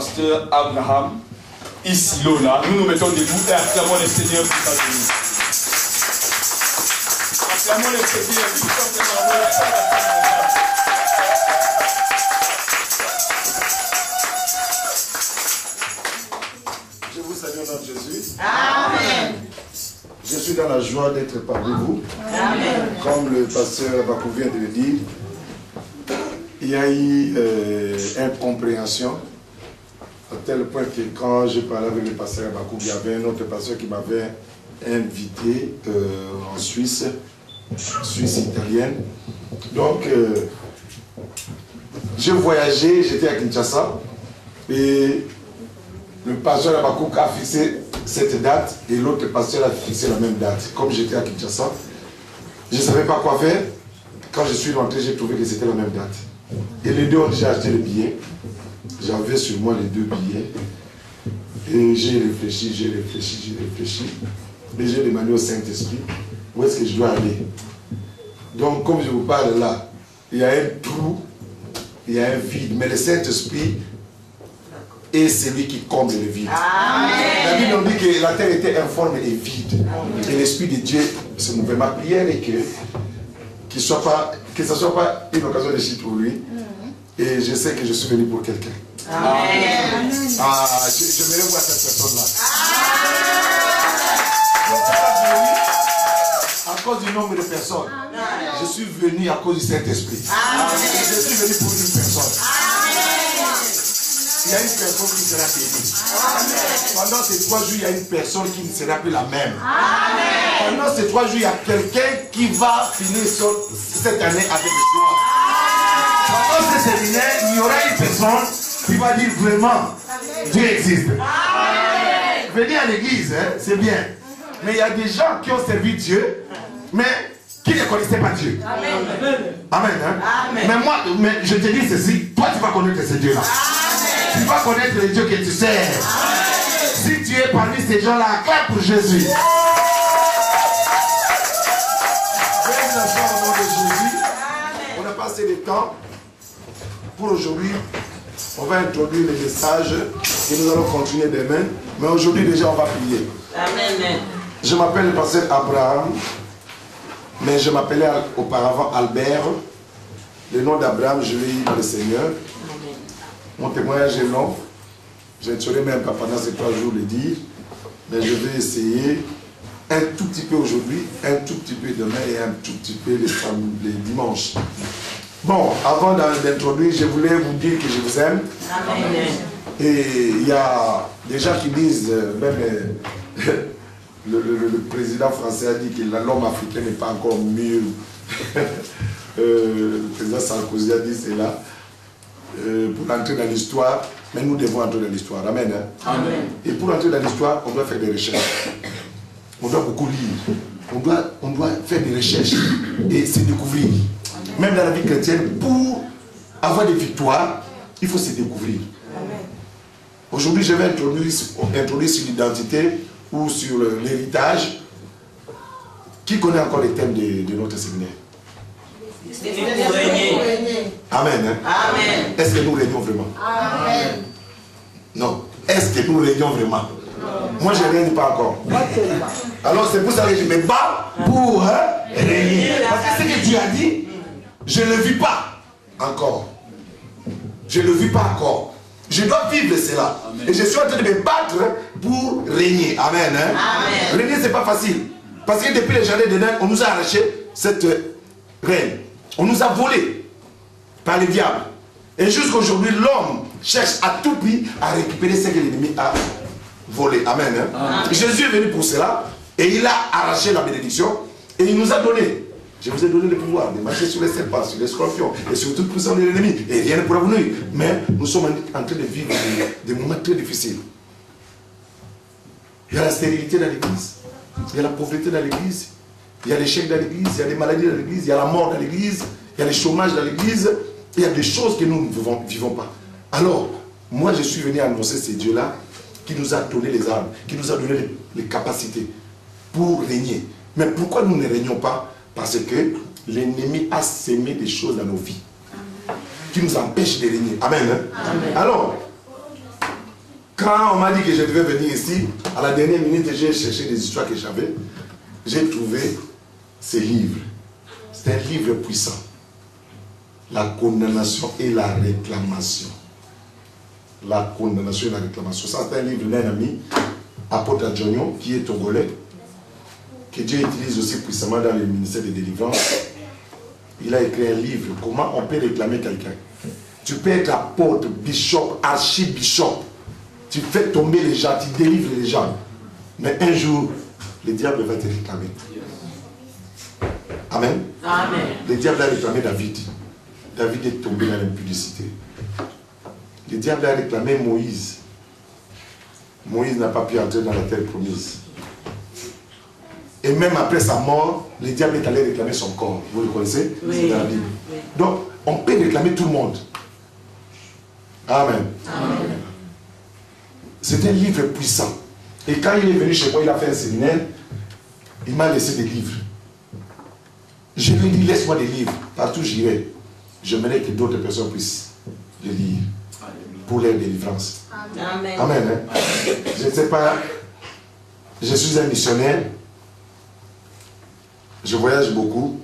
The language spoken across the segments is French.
pasteur Abraham Isilola. Nous nous mettons debout et acclamons le Seigneur pour sa venue. Acclamons le Seigneur pour sa venue. Je vous salue au nom de Jésus. Amen. Je suis dans la joie d'être parmi vous. Amen. Comme le pasteur Bakou vient de le dire, il y a eu incompréhension à tel point que quand je parlais avec le pasteur Bakou, il y avait un autre pasteur qui m'avait invité en Suisse italienne. Donc, j'ai voyagé, j'étais à Kinshasa et le pasteur Bakou a fixé cette date et l'autre pasteur a fixé la même date. Comme j'étais à Kinshasa, je ne savais pas quoi faire. Quand je suis rentré, j'ai trouvé que c'était la même date. Et les deux ont déjà acheté le billet. J'avais sur moi les deux billets. Et j'ai réfléchi. Et j'ai demandé au Saint-Esprit où est-ce que je dois aller. Donc, comme je vous parle là, il y a un trou, il y a un vide. Mais le Saint-Esprit est celui qui comble le vide. Amen. La Bible nous dit que la terre était informe et vide. Et l'Esprit de Dieu se mouvait. Ma prière est que ce ne soit pas une occasion de chute pour lui. Et je sais que je suis venu pour quelqu'un. Amen. Ah, je vais voir cette personne-là. À cause du nombre de personnes. Je suis venu à cause du Saint-Esprit. Je suis venu pour une personne. Il y a une personne qui sera bénie. Pendant ces 3 jours, il y a une personne qui ne sera plus la même. Pendant ces 3 jours, il y a quelqu'un qui va finir cette année avec le soir. Pendant ce séminaire, il y aura une personne qui va dire vraiment, Dieu existe. Venir à l'église, hein, c'est bien. Mais il y a des gens qui ont servi Dieu, mais qui ne connaissaient pas Dieu. Amen. Hein? Mais je te dis ceci, toi tu vas connaître ce Dieu-là. Tu vas connaître le Dieu que tu sers. Si tu es parmi ces gens-là, acclame pour Jésus. Au nom de Jésus, on a passé le temps. Pour aujourd'hui, on va introduire le message et nous allons continuer demain. Mais aujourd'hui déjà, on va prier. Amen. Je m'appelle le pasteur Abraham, mais je m'appelais auparavant Albert. Le nom d'Abraham, je l'ai eu dans le Seigneur. Mon témoignage est long. Je ne saurais même pas pendant ces 3 jours le dire. Mais je vais essayer un tout petit peu aujourd'hui, un tout petit peu demain et un tout petit peu les dimanches. Bon, avant d'introduire, je voulais vous dire que je vous aime. Amen. Et il y a des gens qui disent, même le président français a dit que l'homme africain n'est pas encore mûr. Le président Sarkozy a dit cela. Pour entrer dans l'histoire, mais nous devons entrer dans l'histoire. Amen. Hein? Amen. Et pour entrer dans l'histoire, on doit faire des recherches. On doit beaucoup lire. On doit faire des recherches et se découvrir. Même dans la vie chrétienne, pour avoir des victoires, il faut se découvrir. Aujourd'hui, je vais introduire sur l'identité ou sur l'héritage. Qui connaît encore les thèmes de notre séminaire? Amen. Hein? Amen. Est-ce que nous régnons vraiment? Amen. Non. Est-ce que nous régnons vraiment? Moi, je ne règne pas encore. Alors, c'est pour ça que je me bats pour régner. Parce que ce que tu as dit, je ne le vis pas encore. Je ne le vis pas encore. Je dois vivre cela. Amen. Et je suis en train de me battre pour régner. Amen. Hein? Amen. Régner, ce n'est pas facile. Parce que depuis les jardins d'Éden, on nous a arraché cette règne. On nous a volé par le diable. Et jusqu'à aujourd'hui, l'homme cherche à tout prix à récupérer ce que l'ennemi a volé. Amen. Hein? Amen. Jésus est venu pour cela. Et il a arraché la bénédiction. Et il nous a donné. Je vous ai donné le pouvoir de marcher sur les serpents, sur les scorpions et sur toute puissance de l'ennemi. Et rien ne pourra vous nuire. Mais nous sommes en train de vivre des moments très difficiles. Il y a la stérilité dans l'église. Il y a la pauvreté dans l'église. Il y a l'échec dans l'église. Il y a les maladies dans l'église. Il y a la mort dans l'église. Il y a le chômage dans l'église. Il y a des choses que nous ne vivons pas. Alors, moi je suis venu annoncer ces dieux-là qui nous a donné les armes, qui nous a donné les capacités pour régner. Mais pourquoi nous ne régnons pas? Parce que l'ennemi a sémé des choses dans nos vies qui nous empêchent de régner. Amen. Hein? Amen. Alors, Quand on m'a dit que je devais venir ici, à la dernière minute, j'ai cherché des histoires que j'avais. J'ai trouvé ces livres. C'est un livre puissant. La condamnation et la réclamation. La condamnation et la réclamation. Ça, c'est un livre d'un ami, apôtre Adjognon, qui est togolais, que Dieu utilise aussi puissamment dans le ministère de délivrance. Il a écrit un livre, comment on peut réclamer quelqu'un. Tu peux être apôtre, bishop, archibishop. Tu fais tomber les gens, tu délivres les gens. Mais un jour, le diable va te réclamer. Amen. Amen. Le diable a réclamé David. David est tombé dans l'impudicité. Le diable a réclamé Moïse. Moïse n'a pas pu entrer dans la terre promise. Et même après sa mort, le diable est allé réclamer son corps. Vous le connaissez? Oui. C'est dans la Bible. Oui. Donc, on peut réclamer tout le monde. Amen. Amen. C'est un livre puissant. Et quand il est venu chez moi, il a fait un séminaire, il m'a laissé des livres. Je lui ai dit, laisse-moi des livres. Partout où j'irai, j'aimerais que d'autres personnes puissent les lire pour leur délivrance. Amen. Amen. Hein? Je ne sais pas, je suis un missionnaire, je voyage beaucoup.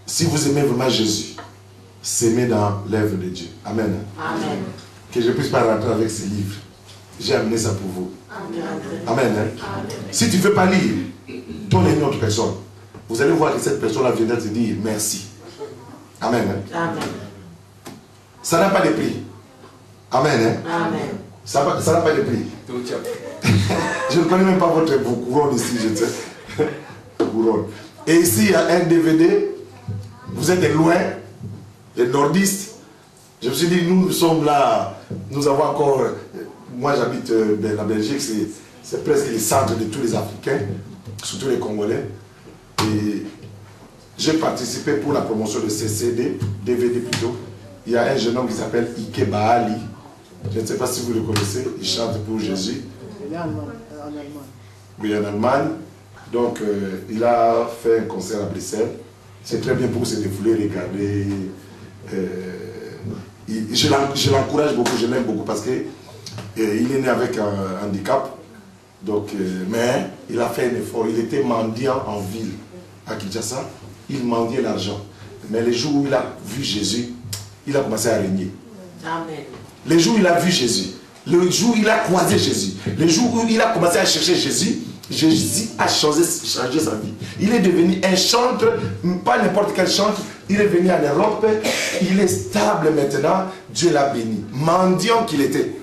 Si vous aimez vraiment Jésus, s'aimer dans l'œuvre de Dieu. Amen. Hein? Amen. Que je ne puisse pas rentrer avec ces livres. J'ai amené ça pour vous. Amen. Amen. Hein? Si tu ne veux pas lire, donne une autre personne. Vous allez voir que cette personne-là viendra te dire merci. Amen. Hein? Amen. Ça n'a pas de prix. Amen. Hein? Amen. Ça n'a pas de prix. Je ne connais même pas votre couronne ici, je sais. Couronne. Et ici, il y a un DVD. Vous êtes loin, les nordistes. Je me suis dit, nous sommes là, nous avons encore... Moi, j'habite la Belgique, c'est presque le centre de tous les Africains, surtout les Congolais. Et j'ai participé pour la promotion de ces CD, DVD plutôt. Il y a un jeune homme qui s'appelle Ike Baali. Je ne sais pas si vous le connaissez, il chante pour Jésus. Il est en Allemagne. Oui, en Allemagne. Donc, il a fait un concert à Bruxelles. C'est très bien pour se défouler, regarder. Je l'encourage beaucoup, je l'aime beaucoup parce que il est né avec un handicap. Donc, mais il a fait un effort. Il était mendiant en ville à Kinshasa. Il mendiait l'argent. Mais le jour où il a vu Jésus, il a commencé à régner. Amen. Le jour où il a vu Jésus, le jour où il a croisé Jésus, le jour où il a commencé à chercher Jésus, Jésus a changé sa vie. Il est devenu un chanteur, pas n'importe quel chanteur. Il est venu en Europe, il est stable maintenant. Dieu l'a béni. Mendiant qu'il était.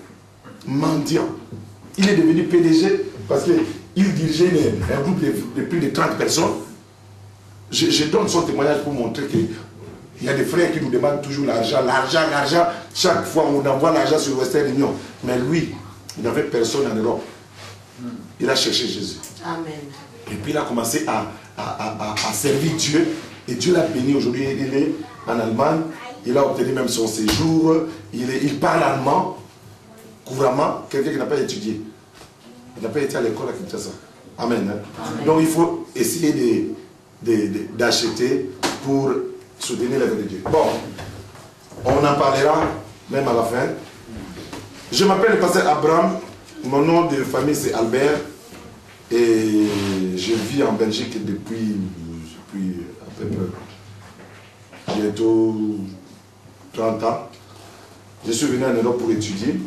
Mendiant. Il est devenu PDG parce qu'il dirigeait un groupe de plus de 30 personnes. Je donne son témoignage pour montrer qu'il y a des frères qui nous demandent toujours l'argent, l'argent, l'argent. Chaque fois, on envoie l'argent sur Western Union. Mais lui, il n'avait personne en Europe. Il a cherché Jésus. Amen. Et puis il a commencé à servir Dieu. Et Dieu l'a béni. Aujourd'hui, il est en Allemagne. Il a obtenu même son séjour. Il parle allemand couramment. Quelqu'un qui n'a pas étudié. Il n'a pas été à l'école à Kinshasa. Amen. Amen. Donc il faut essayer d'acheter pour soutenir l'œuvre de Dieu. Bon, on en parlera même à la fin. Je m'appelle le pasteur Abraham. Mon nom de famille c'est Albert. Et je vis en Belgique depuis à peu près bientôt 30 ans. Je suis venu en Europe pour étudier.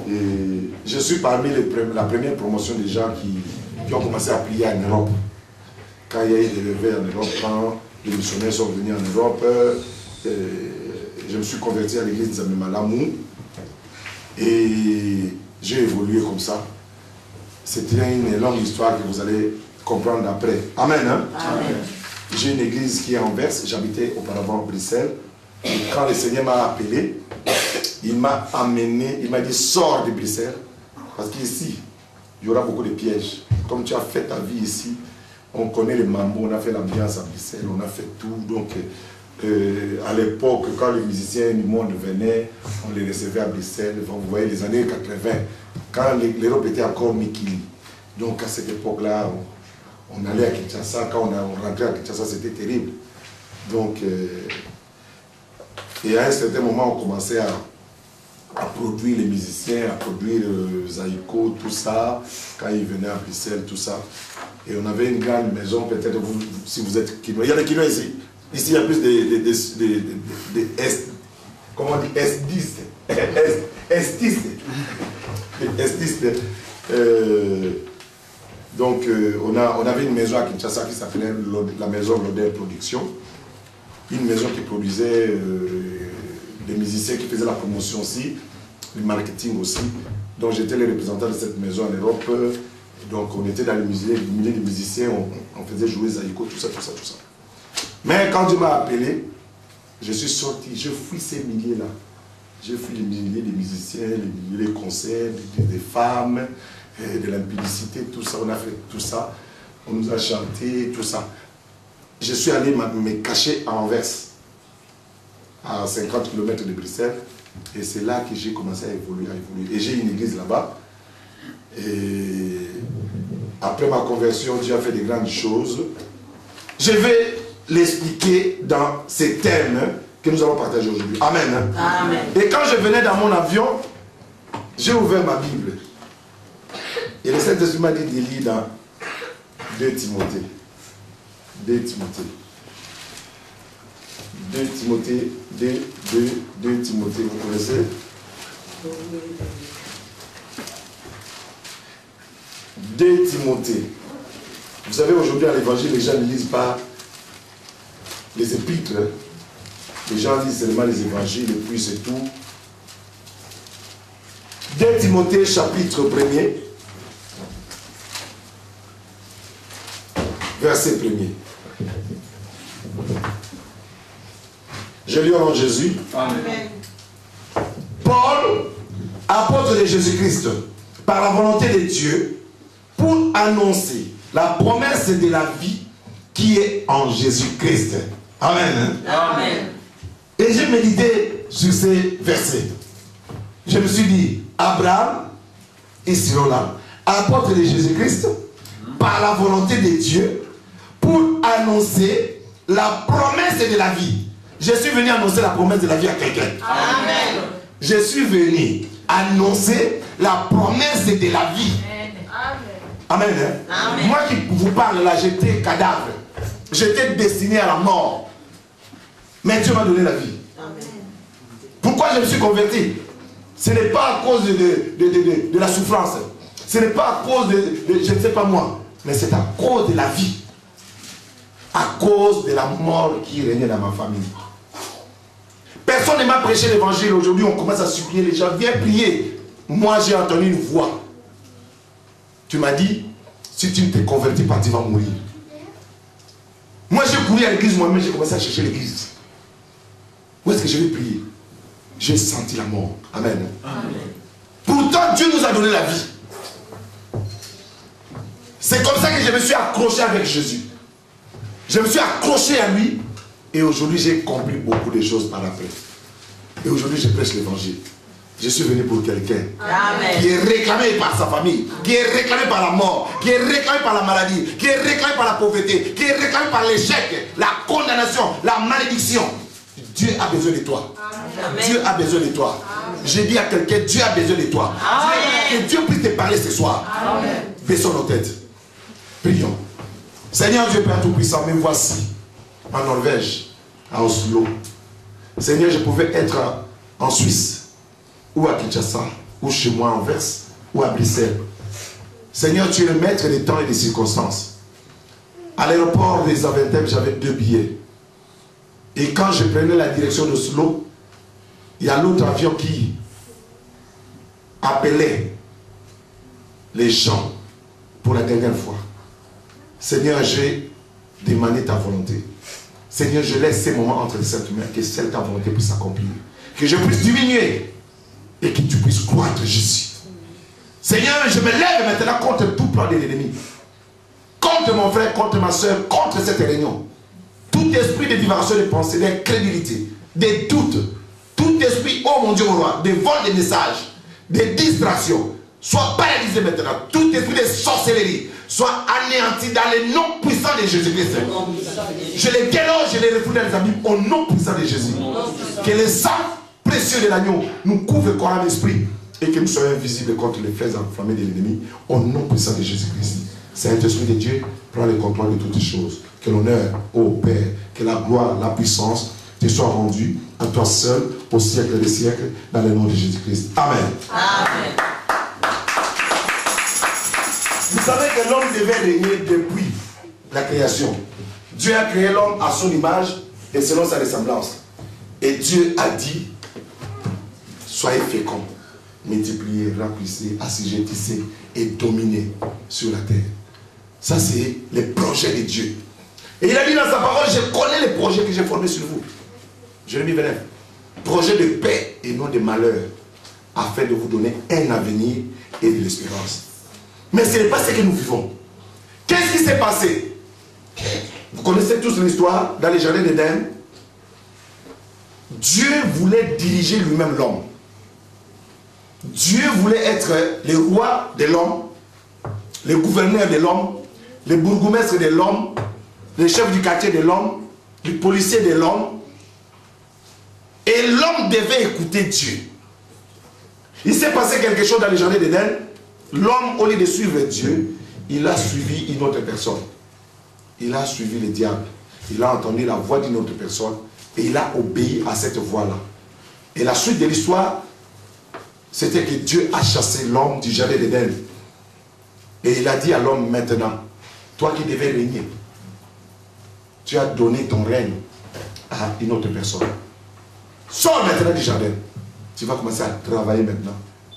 Et je suis parmi la première promotion des gens qui ont commencé à prier en Europe. Quand il y a eu des réveils en Europe, quand les missionnaires sont venus en Europe, je me suis converti à l'église de Zamemalamou. Et j'ai évolué comme ça. C'était une longue histoire que vous allez comprendre après. Amen. Hein? Amen. J'ai une église qui est à Anvers. J'habitais auparavant à Bruxelles. Et quand le Seigneur m'a appelé, il m'a amené, il m'a dit sors de Bruxelles. Parce qu'ici, il y aura beaucoup de pièges. Comme tu as fait ta vie ici, on connaît les mambo, on a fait l'ambiance à Bruxelles, on a fait tout. Donc, à l'époque, quand les musiciens du monde venaient, on les recevait à Bruxelles. Vous voyez, les années 80, quand l'Europe était encore Mikili. Donc, à cette époque-là, on allait à Kinshasa. Quand on rentrait à Kinshasa, c'était terrible. Donc, et à un certain moment, on commençait à produire les musiciens, à produire Zaïko, tout ça, quand ils venaient à Bruxelles, tout ça. Et on avait une grande maison, peut-être vous, si vous êtes Kinois. Il y a des Kinois ici. Ici, il y a plus des comment on dit, estistes. Donc, on avait une maison à Kinshasa qui s'appelait la maison Loder Production. Une maison qui produisait des musiciens qui faisaient la promotion aussi, le marketing aussi. Donc, j'étais le représentant de cette maison en Europe. Donc, on était dans le milieu des musiciens, on faisait jouer Zaïko, tout ça. Mais quand Dieu m'a appelé, je suis sorti, je fuis ces milieux-là. J'ai fui les milliers des musiciens, les milliers des concerts, des femmes, de l'impudicité, tout ça. On a fait tout ça. On nous a chanté, tout ça. Je suis allé me cacher à Anvers, à 50 km de Bruxelles. Et c'est là que j'ai commencé à évoluer. Et j'ai une église là-bas. Et après ma conversion, Dieu a fait de grandes choses. Je vais l'expliquer dans ces thèmes que nous allons partager aujourd'hui. Amen. Amen. Et quand je venais dans mon avion, j'ai ouvert ma Bible. Et le Saint-Esprit m'a dit de lire dans 2 Timothée. 2 Timothée. 2 Timothée. 2 Timothée, vous connaissez? 2 Timothée. Vous savez, aujourd'hui à l'évangile, les gens ne lisent pas les épîtres. Les gens lisent seulement les évangiles et puis c'est tout. 2 Timothée chapitre 1er, verset 1er. Je lis au nom de Jésus. Amen. Paul, apôtre de Jésus-Christ, par la volonté de Dieu, pour annoncer la promesse de la vie qui est en Jésus-Christ. Amen. Amen. Et j'ai médité sur ces versets. Je me suis dit, Abraham, ici là, apôtre de Jésus-Christ, par la volonté de Dieu, pour annoncer la promesse de la vie. Je suis venu annoncer la promesse de la vie à quelqu'un. Amen. Je suis venu annoncer la promesse de la vie. Amen. Amen. Moi qui vous parle là, j'étais cadavre. J'étais destiné à la mort. Mais Dieu m'a donné la vie. Amen. Pourquoi je me suis converti? Ce n'est pas à cause de la souffrance. Ce n'est pas à cause de je ne sais pas moi. Mais c'est à cause de la vie. À cause de la mort qui régnait dans ma famille. Personne ne m'a prêché l'évangile. Aujourd'hui, on commence à supplier les gens. Viens prier. Moi, j'ai entendu une voix. Tu m'as dit, si tu ne te convertis pas, tu vas mourir. Moi, j'ai couru à l'église moi-même. J'ai commencé à chercher l'église. Où est-ce que je vais prier? J'ai senti la mort. Amen. Amen. Pourtant, Dieu nous a donné la vie. C'est comme ça que je me suis accroché avec Jésus. Je me suis accroché à lui. Et aujourd'hui, j'ai compris beaucoup de choses par après. Et aujourd'hui, je prêche l'évangile. Je suis venu pour quelqu'un qui est réclamé par sa famille, qui est réclamé par la mort, qui est réclamé par la maladie, qui est réclamé par la pauvreté, qui est réclamé par l'échec, la condamnation, la malédiction. Dieu a besoin de toi. Amen. Dieu a besoin de toi. J'ai dit à quelqu'un, Dieu a besoin de toi. Amen. Que Dieu puisse te parler ce soir. Amen. Baissons nos têtes. Prions. Seigneur Dieu Père Tout-Puissant, me voici en Norvège, à Oslo. Seigneur, je pouvais être en Suisse, ou à Kinshasa, ou chez moi à Anvers, ou à Bruxelles. Seigneur, tu es le maître des temps et des circonstances. À l'aéroport des Zaventem, j'avais 2 billets. Et quand je prenais la direction d'Oslo, il y a l'autre avion qui appelait les gens pour la dernière fois. Seigneur, j'ai demandé ta volonté. Seigneur, je laisse ces moments entre les saintes mains, que seule ta volonté puisse s'accomplir. Que je puisse diminuer et que tu puisses croître, Jésus. Seigneur, je me lève maintenant contre tout plan de l'ennemi. Contre mon frère, contre ma soeur, contre cette réunion. Tout esprit de division de pensée, d'incrédulité, des doutes, tout esprit, oh mon Dieu, mon roi, de vol de messages, de distractions, soit paralysé maintenant. Tout esprit de sorcellerie soit anéanti dans le nom puissant de Jésus-Christ. Je les déloge, je les refoule dans les abîmes au nom puissant de Jésus. Que le sang précieux de l'agneau nous couvre corps et esprit et que nous soyons invisibles contre les flèches enflammées de l'ennemi au nom puissant de Jésus-Christ. Saint-Esprit de Dieu, prends le contrôle de toutes les choses. Que l'honneur, ô Père, que la gloire, la puissance te soient rendues à toi seul au siècle des siècles dans le nom de Jésus-Christ. Amen. Amen. Vous savez que l'homme devait régner depuis la création. Dieu a créé l'homme à son image et selon sa ressemblance. Et Dieu a dit, soyez féconds, multipliez, remplissez, assujettissez et dominez sur la terre. Ça, c'est les projets de Dieu. Et il a dit dans sa parole, je connais les projets que j'ai formés sur vous. Jérémie 29. Projet de paix et non de malheur, afin de vous donner un avenir et de l'espérance. Mais ce n'est pas ce que nous vivons. Qu'est-ce qui s'est passé? Vous connaissez tous l'histoire dans les jardins d'Éden. Dieu voulait diriger lui-même l'homme. Dieu voulait être le roi de l'homme, le gouverneur de l'homme, le bourgmestre de l'homme, le chef du quartier de l'homme, le policier de l'homme. Et l'homme devait écouter Dieu. Il s'est passé quelque chose dans les jardins d'Éden. L'homme, au lieu de suivre Dieu, il a suivi une autre personne. Il a suivi le diable. Il a entendu la voix d'une autre personne et il a obéi à cette voix-là. Et la suite de l'histoire, c'était que Dieu a chassé l'homme du jardin d'Éden. Et il a dit à l'homme maintenant, toi qui devais régner, tu as donné ton règne à une autre personne. Sors maintenant du jardin. Tu vas commencer à travailler maintenant.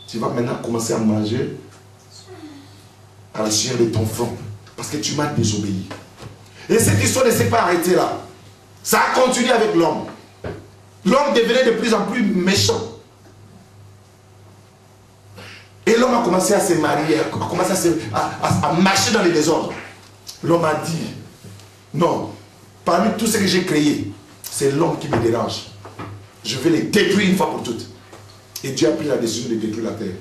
Tu vas maintenant commencer à manger à la chair de ton front. Parce que tu m'as désobéi. Et cette histoire ne s'est pas arrêtée là. Ça a continué avec l'homme. L'homme devenait de plus en plus méchant. Et l'homme a commencé à se marier, a commencé à marcher dans les désordres. L'homme a dit, non, parmi tout ce que j'ai créé, c'est l'homme qui me dérange. Je vais les détruire une fois pour toutes. Et Dieu a pris la décision de détruire la terre.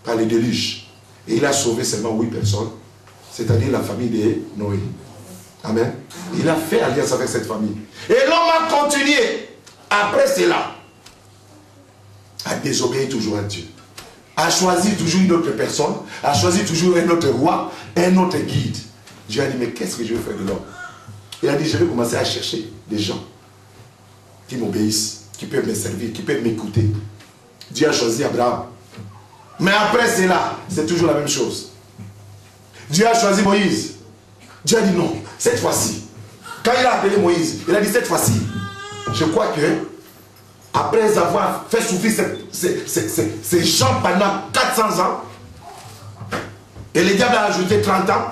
Par les déluges. Et il a sauvé seulement 8 personnes. C'est-à-dire la famille de Noé. Amen. Il a fait alliance avec cette famille. Et l'homme a continué, après cela, à désobéir toujours à Dieu. À choisir toujours une autre personne, à choisir toujours un autre roi, un autre guide. Dieu a dit, mais qu'est-ce que je vais faire de l'homme? Il a dit, je vais commencer à chercher des gens qui m'obéissent, qui peuvent me servir, qui peuvent m'écouter. Dieu a choisi Abraham. Mais après cela, c'est toujours la même chose. Dieu a choisi Moïse. Dieu a dit non, cette fois-ci. Quand il a appelé Moïse, il a dit cette fois-ci. Je crois que, après avoir fait souffrir ces gens pendant 400 ans, et le diable a ajouté 30 ans,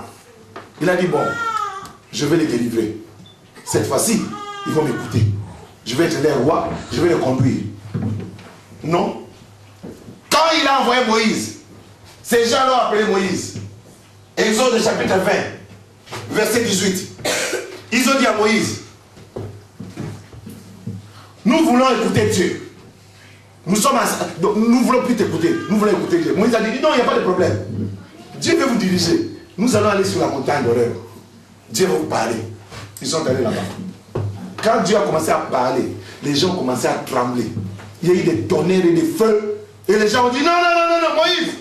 il a dit bon, je vais les délivrer. Cette fois-ci, ils vont m'écouter. Je vais être leur roi, je vais les conduire. Non. Quand il a envoyé Moïse, ces gens l'ont appelé Moïse. Exode chapitre 20, verset 18. Ils ont dit à Moïse, nous voulons écouter Dieu. Nous ne voulons plus t'écouter. Nous voulons écouter Dieu. Moïse a dit, non, il n'y a pas de problème. Dieu veut vous diriger. Nous allons aller sur la montagne d'horreur. Dieu va vous parler. Ils sont allés là-bas. Quand Dieu a commencé à parler, les gens ont commencé à trembler. Il y a eu des tonnerres et des feux. Et les gens ont dit, non, non, non, non, non, Moïse,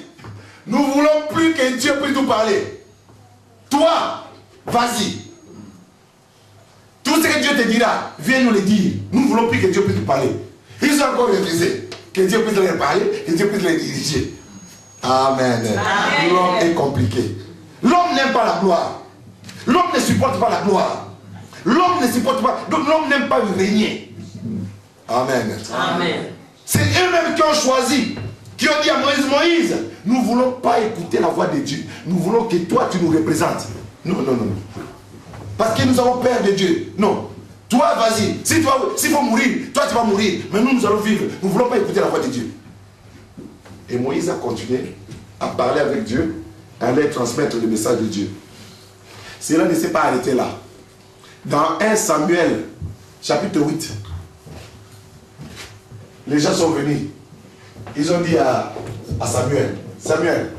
nous ne voulons plus que Dieu puisse nous parler. Toi, vas-y. Tout ce que Dieu te dira, viens nous le dire. Nous ne voulons plus que Dieu puisse nous parler. Ils ont encore refusé. Que Dieu puisse leur parler, que Dieu puisse les diriger. Amen. L'homme est compliqué. L'homme n'aime pas la gloire. L'homme ne supporte pas la gloire. L'homme ne supporte pas. Donc l'homme n'aime pas régner. Amen. Amen. C'est eux-mêmes qui ont choisi, qui ont dit à Moïse, Moïse, nous ne voulons pas écouter la voix de Dieu. Nous voulons que toi tu nous représentes. Non, non, non, non. Parce que nous avons peur de Dieu. Non. Toi, vas-y. S'il faut mourir, toi tu vas mourir. Mais nous, nous allons vivre. Nous ne voulons pas écouter la voix de Dieu. Et Moïse a continué à parler avec Dieu, à aller transmettre le message de Dieu. Cela ne s'est pas arrêté là. Dans 1 Samuel, chapitre 8, les gens sont venus. Ils ont dit à Samuel, Samuel,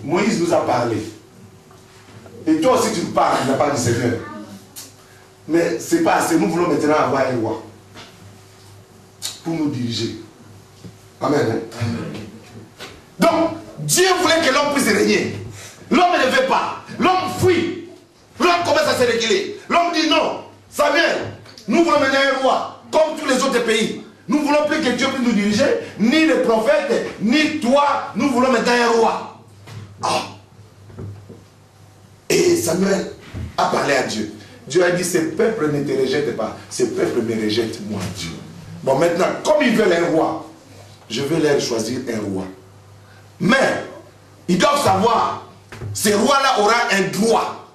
Moïse nous a parlé. Et toi aussi tu nous parles de la part du Seigneur. Mais ce n'est pas assez, nous voulons maintenant avoir un roi. pour nous diriger. Amen. Amen. Donc, Dieu voulait que l'homme puisse régner. L'homme ne veut pas. L'homme fuit. L'homme commence à se réguler. L'homme dit non. Samuel, nous voulons mener un roi, comme tous les autres pays. Nous ne voulons plus que Dieu puisse nous diriger, ni les prophètes, ni toi. Nous voulons maintenant un roi. Ah. Et Samuel a parlé à Dieu. Dieu a dit, ce peuple ne te rejette pas. Ce peuple me rejette, moi, Dieu. Bon, maintenant, comme ils veulent un roi, je vais leur choisir un roi. Mais, ils doivent savoir, ce roi-là aura un droit.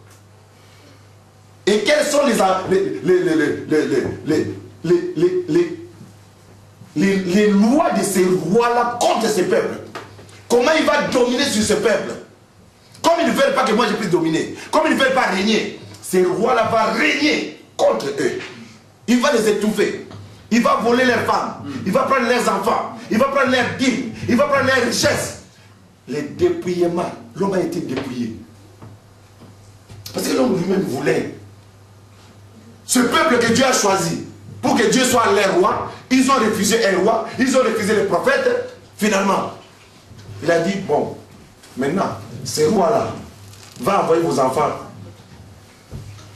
Et quelles sont les lois de ces rois-là contre ce peuple? Comment il va dominer sur ce peuple? Comme ils ne veulent pas que moi je puisse dominer, comme ils ne veulent pas régner, ce roi-là va régner contre eux. Il va les étouffer. Il va voler leurs femmes. Il va prendre leurs enfants. Il va prendre leurs dîmes. Il va prendre leurs richesses. Les dépouillements. L'homme a été dépouillé. Parce que l'homme lui-même voulait. Ce peuple que Dieu a choisi pour que Dieu soit leur roi, ils ont refusé un roi, ils ont refusé les prophètes. Finalement, il a dit, bon, maintenant, ce roi-là va envoyer vos enfants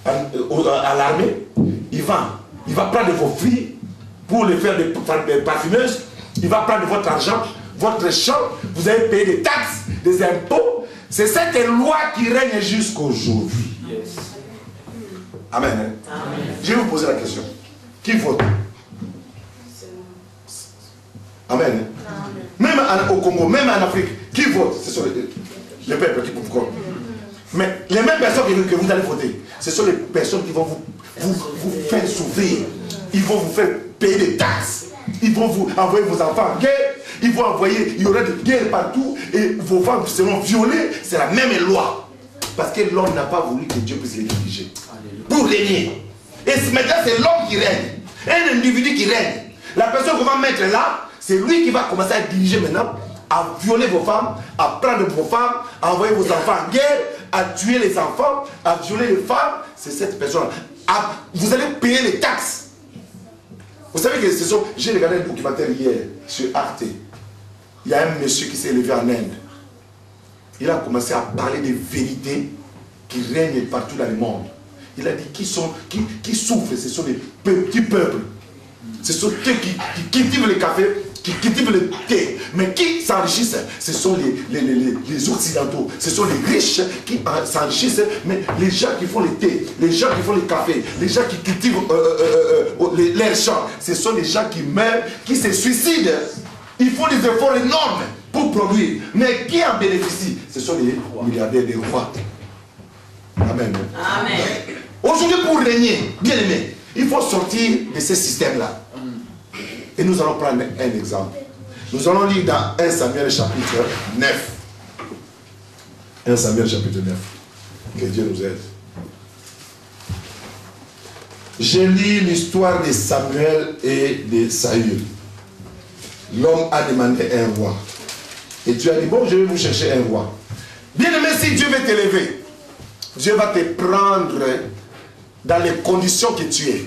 à l'armée. Il va prendre vos filles pour les faire des parfumeuses. Il va prendre votre argent, votre champ. Vous allez payer des taxes, des impôts. C'est cette loi qui règne jusqu'aujourd'hui. Yes. Amen. Amen. Je vais vous poser la question. Qui vote? Amen. Amen. Même au Congo, même en Afrique, qui vote? Ce sont les peuples qui votent. Mais les mêmes personnes que vous allez voter, ce sont les personnes qui vont vous faire souffrir. Ils vont vous faire payer des taxes. Ils vont vous envoyer vos enfants en guerre. Ils vont envoyer, il y aura des guerres partout. Et vos femmes seront violées. C'est la même loi. Parce que l'homme n'a pas voulu que Dieu puisse les diriger. Pour régner. Et maintenant, c'est l'homme qui règne. Un individu qui règne. La personne qu'on va mettre là, c'est lui qui va commencer à diriger maintenant, à violer vos femmes, à prendre vos femmes, à envoyer vos enfants en guerre, à tuer les enfants, à violer les femmes. C'est cette personne. Vous allez payer les taxes. Vous savez que ce sont... J'ai regardé un documentaire hier sur Arte. Il y a un monsieur qui s'est élevé en Inde. Il a commencé à parler des vérités qui règnent partout dans le monde. Il a dit qui souffrent, ce sont les petits peuples. Ce sont ceux qui cultivent le café, qui cultivent le thé. Mais qui s'enrichissent, ce sont les occidentaux. Ce sont les riches qui s'enrichissent. Mais les gens qui font le thé, les gens qui font le café, les gens qui cultivent leurs champs, ce sont les gens qui meurent, qui se suicident. Ils font des efforts énormes pour produire. Mais qui en bénéficie? Ce sont les milliardaires des rois. Amen. Amen. Aujourd'hui, pour régner, bien aimé, il faut sortir de ce système-là. Et nous allons prendre un exemple. Nous allons lire dans 1 Samuel chapitre 9. 1 Samuel chapitre 9. Que Dieu nous aide. Je lis l'histoire de Samuel et de Saül. L'homme a demandé un roi. Et Dieu a dit, bon, je vais vous chercher un roi. Bien aimé, si Dieu veut t'élever, Dieu va te prendre dans les conditions que tu es.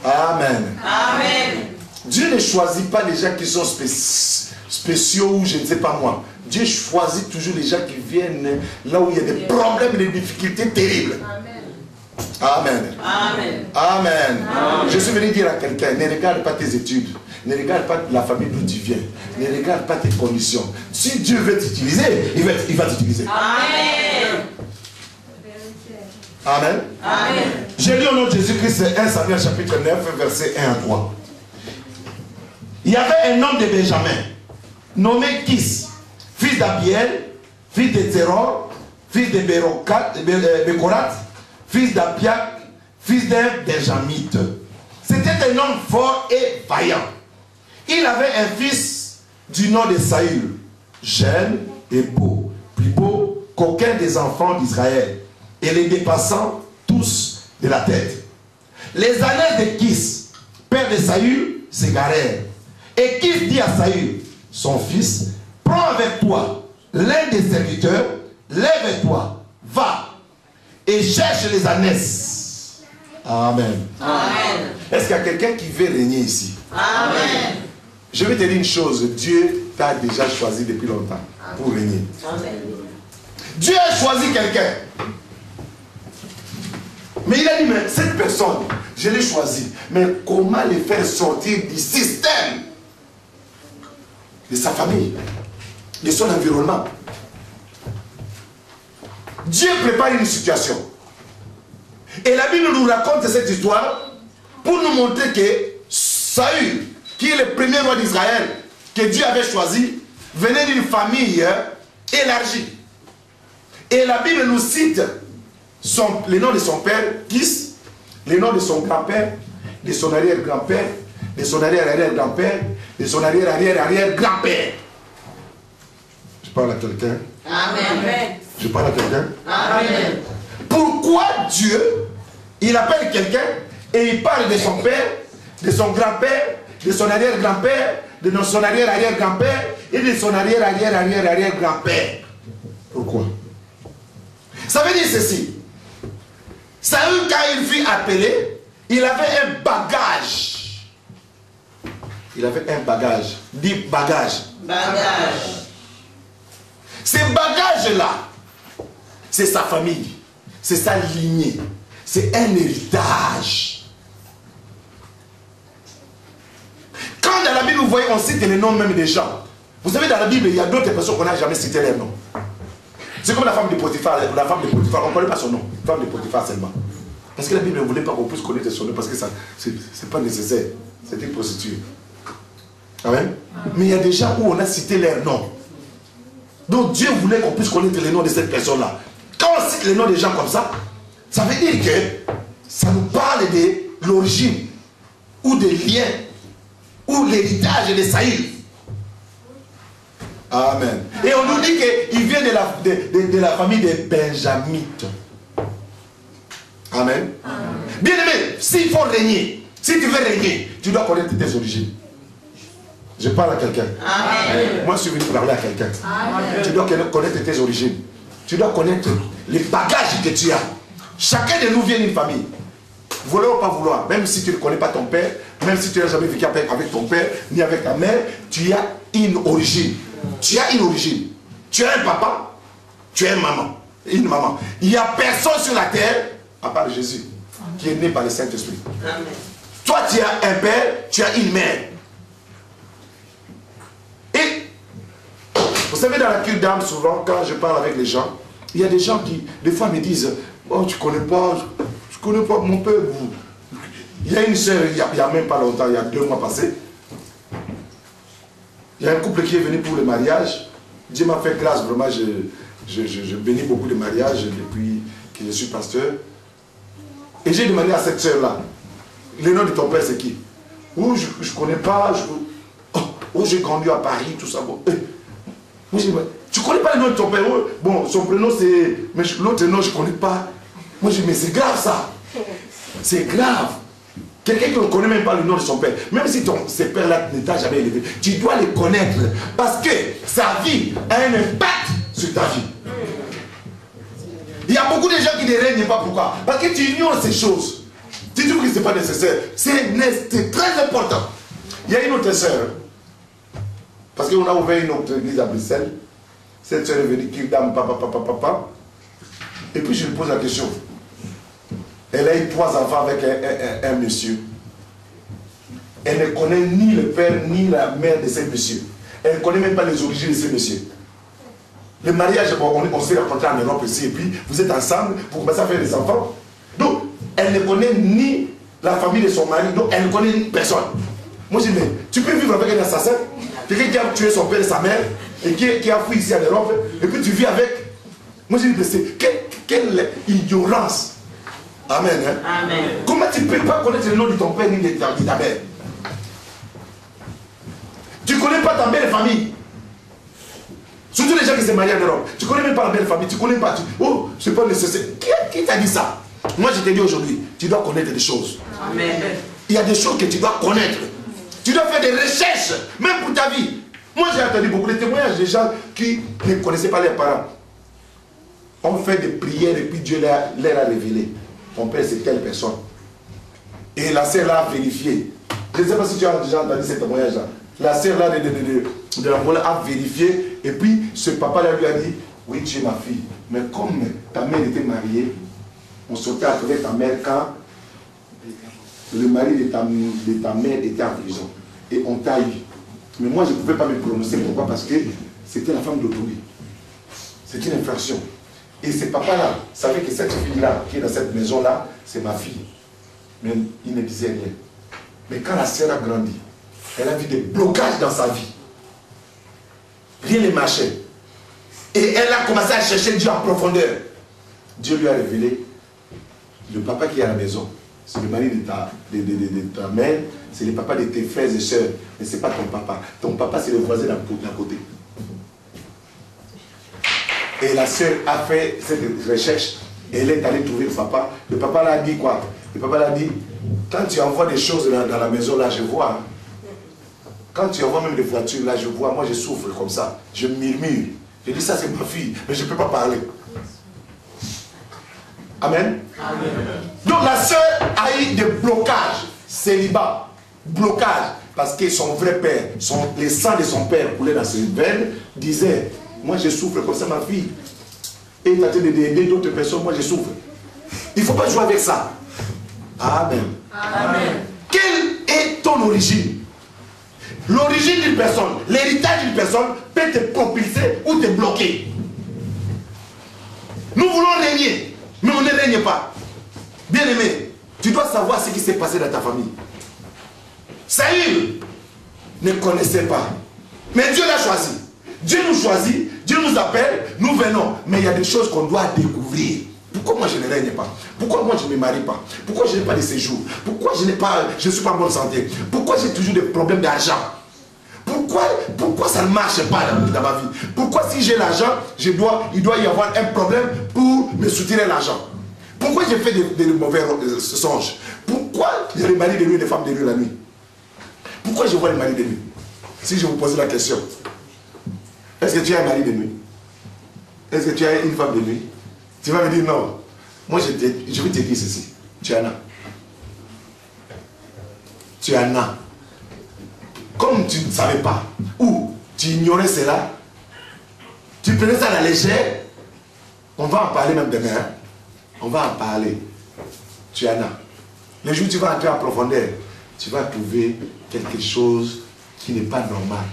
Amen. Amen. Dieu ne choisit pas les gens qui sont spéciaux ou je ne sais pas moi. Dieu choisit toujours les gens qui viennent là où il y a des problèmes, des difficultés terribles. Amen. Amen. Amen. Amen. Je suis venu dire à quelqu'un, ne regarde pas tes études. Ne regarde pas la famille d'où tu viens. Ne regarde pas tes conditions. Si Dieu veut t'utiliser, il va t'utiliser. Amen. Amen. Amen. J'ai lu au nom de Jésus-Christ 1 Samuel chapitre 9, verset 1 à 3. Il y avait un homme de Benjamin, nommé Kis, fils d'Abiel, fils de Zeror, fils de Bekorat, fils d'Apiak, fils d'un Benjamite. C'était un homme fort et vaillant. Il avait un fils du nom de Saül, jeune et beau, plus beau qu'aucun des enfants d'Israël, et les dépassant tous de la tête. Les années de Kis, père de Saül, s'égarèrent. Et Kis dit à Saül, son fils, prends avec toi l'un des serviteurs, lève-toi, va, et cherche les ânesses. Amen. Amen. Est-ce qu'il y a quelqu'un qui veut régner ici? Amen. Je vais te dire une chose, Dieu t'a déjà choisi depuis longtemps pour régner. Amen. Dieu a choisi quelqu'un. Mais il a dit, mais cette personne, je l'ai choisie. Mais comment les faire sortir du système de sa famille, de son environnement? Dieu prépare une situation. Et la Bible nous raconte cette histoire pour nous montrer que Saül, qui est le premier roi d'Israël, que Dieu avait choisi, venait d'une famille élargie. Et la Bible nous cite le nom de son père, Kis, le nom de son grand-père, de son arrière-grand-père, de son arrière-arrière-grand-père, de son arrière-arrière-arrière-grand-père. Je parle à quelqu'un. Amen. Je parle à quelqu'un. Amen. Pourquoi Dieu, il appelle quelqu'un et il parle de son père, de son grand-père, de son arrière-grand-père, de son arrière-arrière-grand-père et de son arrière-arrière-arrière-arrière-grand-père? Pourquoi? Ça veut dire ceci. Saül, quand il fut appelé, il avait un bagage. Il avait un bagage. Dis bagage. Bagage. Ces bagages-là, c'est sa famille, c'est sa lignée, c'est un héritage. Quand dans la Bible, vous voyez, on cite les noms même des gens. Vous savez, dans la Bible, il y a d'autres personnes qu'on n'a jamais cité les noms. C'est comme la femme de Potiphar. La femme de Potiphar, on ne connaît pas son nom. La femme de Potiphar seulement. Parce que la Bible ne voulait pas qu'on puisse connaître son nom, parce que ce n'est pas nécessaire. C'est une prostituée. Amen. Mais il y a des gens où on a cité leurs noms. Donc Dieu voulait qu'on puisse connaître les noms de cette personne-là. Quand on cite les noms des gens comme ça, ça veut dire que ça nous parle de l'origine, ou des liens, ou l'héritage de Saül. Amen. Et on nous dit qu'il vient de la famille des Benjamites. Amen. Bien aimé, s'il faut régner, si tu veux régner, tu dois connaître tes origines. Je parle à quelqu'un. Moi, je suis venu parler à quelqu'un. Tu dois connaître tes origines. Tu dois connaître les bagages que tu as. Chacun de nous vient d'une famille. Vouloir ou pas vouloir, même si tu ne connais pas ton père, même si tu n'as jamais vécu avec ton père, ni avec ta mère, tu as une origine. Tu as une origine. Tu as un papa, tu as une maman. Il n'y a personne sur la terre, à part Jésus, qui est né par le Saint-Esprit. Toi, tu as un père, tu as une mère. Et, vous savez, dans la cure d'âme, souvent, quand je parle avec les gens, il y a des gens qui, des fois, me disent, oh, tu ne connais pas, je connais pas mon père. Il y a une soeur, il n'y a même pas longtemps, il y a 2 mois passés, il y a un couple qui est venu pour le mariage. Dieu m'a fait grâce, vraiment, je bénis beaucoup de mariages depuis que je suis pasteur. Et j'ai demandé à cette soeur-là, le nom de ton père c'est qui? Oh, je ne connais pas, oh, j'ai grandi à Paris, tout ça. Bon. Moi, je dis, tu ne connais pas le nom de ton père? Oh, bon, son prénom c'est... Mais l'autre nom, je ne connais pas. Moi, je dis, mais c'est grave ça. C'est grave. Quelqu'un qui ne connaît même pas le nom de son père, même si ce père-là ne t'a jamais élevé, tu dois le connaître. Parce que sa vie a un impact sur ta vie. Il y a beaucoup de gens qui ne règnent pas. Pourquoi? Parce que tu ignores ces choses. Tu dis que ce n'est pas nécessaire. C'est très important. Il y a une autre sœur. Parce qu'on a ouvert une autre église à Bruxelles. Cette sœur est venue, qui dame, papa. Et puis je lui pose la question. Elle a eu 3 enfants avec un monsieur. Elle ne connaît ni le père ni la mère de ce monsieur. Elle ne connaît même pas les origines de ce monsieur. Le mariage, bon, on s'est rencontrés en Europe ici, et puis vous êtes ensemble, vous commencez à faire des enfants. Donc, elle ne connaît ni la famille de son mari, donc elle ne connaît personne. Moi je dis, mais tu peux vivre avec un assassin, quelqu'un qui a tué son père et sa mère, et qui a fui ici en Europe, et puis tu vis avec. Moi je dis, mais c'est quelle ignorance. Amen. Hein? Amen. Comment tu ne peux pas connaître le nom de ton père ni de ta mère? Tu ne connais pas ta belle famille. Surtout les gens qui se marient en Europe. Tu ne connais même pas la belle famille. Tu ne connais pas. Oh, c'est pas nécessaire. Qui t'a dit ça? Moi je te dis aujourd'hui, tu dois connaître des choses. Amen. Il y a des choses que tu dois connaître. Tu dois faire des recherches, même pour ta vie. Moi j'ai entendu beaucoup de témoignages des gens qui ne connaissaient pas leurs parents. On fait des prières et puis Dieu leur a révélé. Ton père c'est telle personne. Et la sœur a vérifié. Je ne sais pas si tu as déjà entendu ce témoignage-là. La sœur là de la Mole a vérifié. Et puis ce papa-là lui a dit, oui, tu es ma fille. Mais comme ta mère était mariée, on sortait à trouver ta mère quand le mari de ta mère était en prison. Et on t'a eu. Mais moi, je ne pouvais pas me prononcer. Pourquoi? Parce que c'était la femme d'autrui. C'est une infraction. Et ce papa-là savait que cette fille-là, qui est dans cette maison-là, c'est ma fille. Mais il ne disait rien. Mais quand la sœur a grandi, elle a vu des blocages dans sa vie. Rien ne marchait. Et elle a commencé à chercher Dieu en profondeur. Dieu lui a révélé le papa qui est à la maison. C'est le mari de ta mère, c'est le papa de tes frères et sœurs. Mais ce n'est pas ton papa. Ton papa, c'est le voisin d'à côté. Et la sœur a fait cette recherche. Et elle est allée trouver le papa. Le papa l'a dit quoi? Le papa l'a dit, quand tu envoies des choses dans la maison, là, je vois. Quand tu envoies même des voitures, là, je vois. Moi, je souffre comme ça. Je murmure. Je dis, ça, c'est ma fille. Mais je ne peux pas parler. Amen. Amen. Donc, la sœur a eu des blocages. Célibat. Blocage. Parce que son vrai père, les sangs de son père coulaient dans ses veines, disait, moi, je souffre comme ça, ma fille. Et il t'a dit d'aider d'autres personnes, moi, je souffre. Il ne faut pas jouer avec ça. Amen. Amen. Quelle est ton origine? L'origine d'une personne, l'héritage d'une personne peut te propulser ou te bloquer. Nous voulons régner, mais on ne règne pas. Bien-aimé, tu dois savoir ce qui s'est passé dans ta famille. Saül ne connaissait pas, mais Dieu l'a choisi. Dieu nous choisit, Dieu nous appelle, nous venons. Mais il y a des choses qu'on doit découvrir. Pourquoi moi je ne règne pas? Pourquoi moi je ne me marie pas? Pourquoi je n'ai pas de séjour? Pourquoi je ne suis pas en bonne santé? Pourquoi j'ai toujours des problèmes d'argent? Pourquoi ça ne marche pas dans ma vie? Pourquoi si j'ai l'argent, il doit y avoir un problème pour me soutenir l'argent? Pourquoi j'ai fait des mauvais songes? Pourquoi j'ai les maris de nuit et les femmes de nuit la nuit? Pourquoi je vois les maris de nuit? Si je vous pose la question, est-ce que tu as un mari de nuit? Est-ce que tu as une femme de nuit? Tu vas me dire non. Moi, je vais te dire ceci. Tu en as. Tu en as. Comme tu ne savais pas, ou tu ignorais cela, tu prenais ça à la légère, on va en parler même demain. Hein? On va en parler. Tu en as. Le jour où tu vas entrer en profondeur, tu vas trouver quelque chose qui n'est pas normal.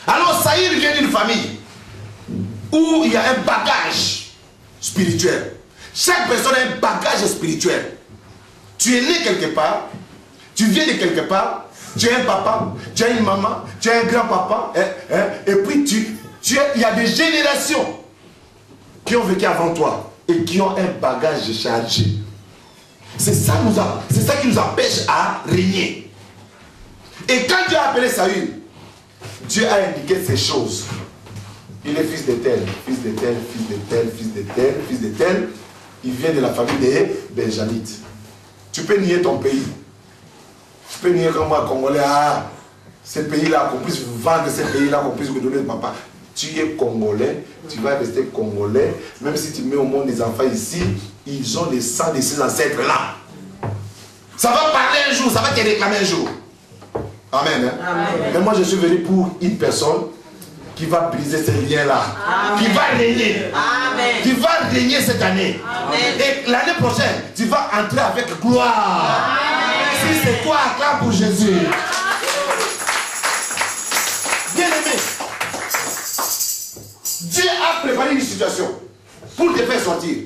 Alors, Saïd vient d'une famille où il y a un bagage spirituel. Chaque personne a un bagage spirituel. Tu es né quelque part, tu viens de quelque part, tu as un papa, tu as une maman, tu as un grand-papa, et puis il y a des générations qui ont vécu avant toi et qui ont un bagage chargé. C'est ça qui nous empêche à régner. Et quand Dieu a appelé Saül, Dieu a indiqué ces choses. Il est fils de tel, fils de tel, fils de tel, fils de tel, fils de tel. Il vient de la famille des Benjamites. Tu peux nier ton pays. Tu peux nier comme moi, Congolais. Ah, ce pays-là, qu'on puisse vendre ce pays-là, qu'on puisse me donner le papa. Tu es Congolais, tu vas rester Congolais. Même si tu mets au monde des enfants ici, ils ont les sangs de ces ancêtres-là. Ça va parler un jour, ça va te réclamer un jour. Amen. Hein? Amen. Mais moi, je suis venu pour une personne qui va briser ces liens-là, qui va régner, qui va régner cette année. Amen. Et l'année prochaine, tu vas entrer avec gloire. Amen. Si c'est toi, acclame pour Jésus. Bien-aimé, Dieu a préparé une situation pour te faire sortir.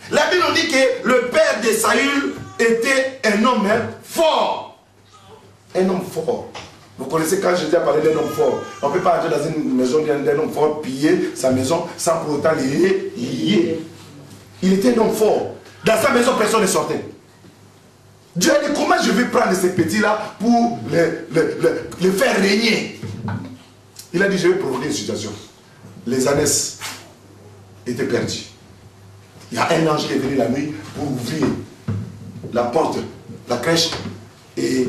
La Bible nous dit que le père de Saül était un homme fort. Un homme fort. Vous connaissez quand Jésus a parlé d'un homme fort. On ne peut pas entrer dans une maison d'un homme fort, piller sa maison sans pour autant lier. Il était un homme fort. Dans sa maison, personne ne sortait. Dieu a dit, comment je vais prendre ces petits-là pour les faire régner? Il a dit, je vais provoquer une situation. Les ânesses étaient perdues. Il y a un ange qui est venu la nuit pour ouvrir la porte, la crèche, et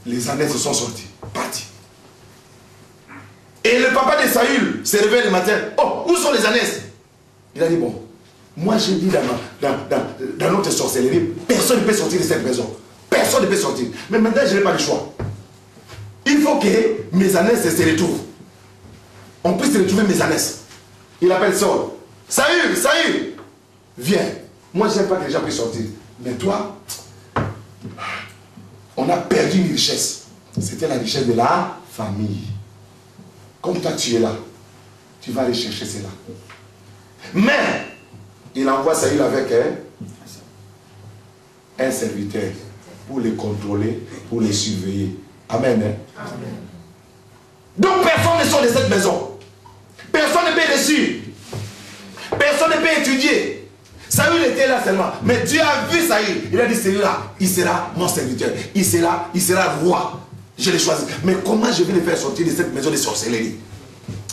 les ânesses se sont sortis. Parti. Et le papa de Saül s'est réveillé le matin. Oh, où sont les ânesses? Il a dit, bon, moi j'ai dit dans notre sorcellerie, personne ne peut sortir de cette maison. Personne ne peut sortir. Mais maintenant, je n'ai pas le choix. Il faut que mes ânesses se retrouvent. On puisse retrouver mes ânesses. Il appelle Saul. Saül, Saül, viens. Moi, je n'aime pas que les gens puissent sortir. Mais toi, on a perdu une richesse. C'était la richesse de la famille. Comme toi, tu es là, tu vas aller chercher cela. Mais, il envoie Saül avec un serviteur pour les contrôler, pour les surveiller. Amen. Amen. Donc, personne ne sort de cette maison. Personne ne peut dessus. Personne ne peut étudier. Saül était là seulement. Mais Dieu a vu Saül. Il a dit, celui-là, il sera mon serviteur. Il sera roi. Je l'ai choisi. Mais comment je vais le faire sortir de cette maison de sorcellerie?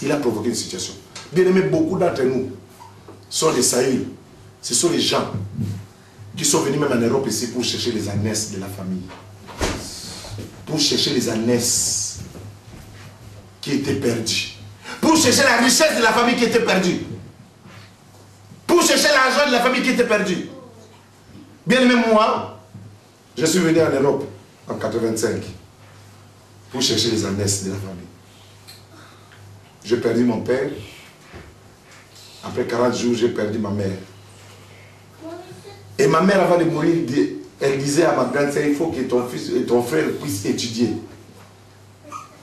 Il a provoqué une situation. Bien aimé, beaucoup d'entre nous sont des Saül. Ce sont les gens qui sont venus même en Europe ici pour chercher les ânesses de la famille. Pour chercher les ânesses qui étaient perdues. Pour chercher la richesse de la famille qui était perdue. Pour chercher l'argent de la famille qui était perdu. Bien aimé, moi, je suis venu en Europe en 85 pour chercher les ânesses de la famille. J'ai perdu mon père. Après 40 jours, j'ai perdu ma mère. Et ma mère, avant de mourir, elle disait à ma grande sœur, il faut que ton fils et ton frère puissent étudier.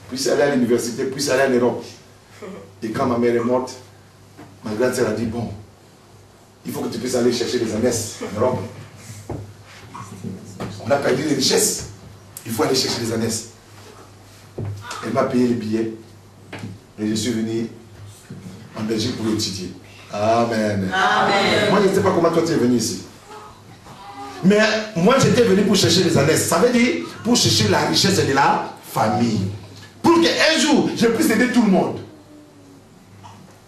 Puissent aller à l'université, puissent aller en Europe. Et quand ma mère est morte, ma grande sœur a dit, bon, il faut que tu puisses aller chercher les ânesses en Europe. On a perdu les richesses. Il faut aller chercher les ânesses. Elle m'a payé les billets. Et je suis venu en Belgique pour étudier. Amen. Amen. Moi, je ne sais pas comment toi tu es venu ici. Mais moi, j'étais venu pour chercher les ânesses. Ça veut dire pour chercher la richesse de la famille. Pour qu'un jour, je puisse aider tout le monde.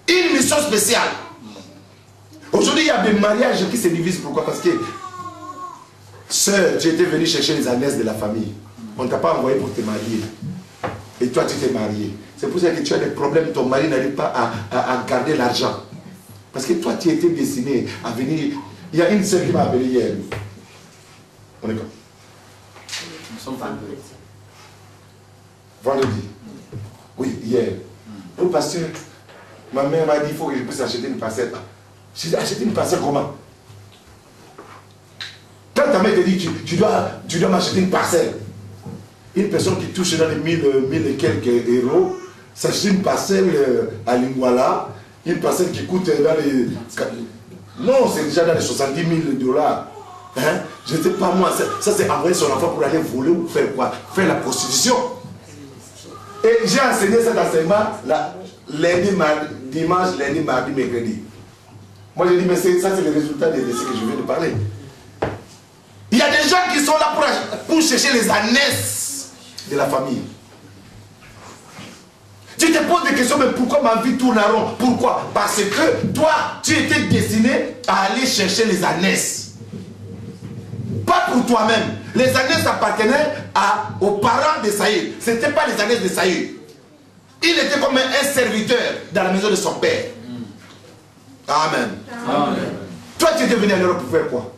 Une mission spéciale. Aujourd'hui, il y a des mariages qui se divisent. Pourquoi? Parce que, sœur, tu étais venu chercher les ânesses de la famille. On ne t'a pas envoyé pour te marier. Et toi, tu t'es marié. C'est pour ça que tu as des problèmes. Ton mari n'arrive pas à garder l'argent. Parce que toi, tu étais destiné à venir. Il y a une sœur qui m'a appelé hier. On est quand? Nous sommes vendredi. Vendredi. Oui, hier. Oh, pasteur, ma mère m'a dit qu'il faut que je puisse acheter une parcelle. J'ai dit, acheter une parcelle comment? Quand ta mère te dit, tu dois m'acheter une parcelle. Une personne qui touche dans les 1000 et quelques euros, s'achète une parcelle à Lingwala, une parcelle qui coûte dans les... Non, c'est déjà dans les 70 000 $. Hein? Je ne sais pas moi, ça c'est envoyer son enfant pour aller voler ou faire quoi? Faire la prostitution. Et j'ai enseigné cet enseignement lundi, mardi, dimanche, lundi, mardi, mercredi. Moi j'ai dit, mais ça c'est le résultat de ce que je viens de parler. Il y a des gens qui sont là pour chercher les ânesses de la famille. Tu te poses des questions, mais pourquoi ma vie tourne en rond? Pourquoi? Parce que toi, tu étais destiné à aller chercher les ânesses. Pas pour toi-même. Les ânesses appartenaient aux parents de Saül. Ce n'était pas les ânesses de Saül. Il était comme un serviteur dans la maison de son père. Amen. Amen. Toi, tu étais venu en Europe pour faire quoi?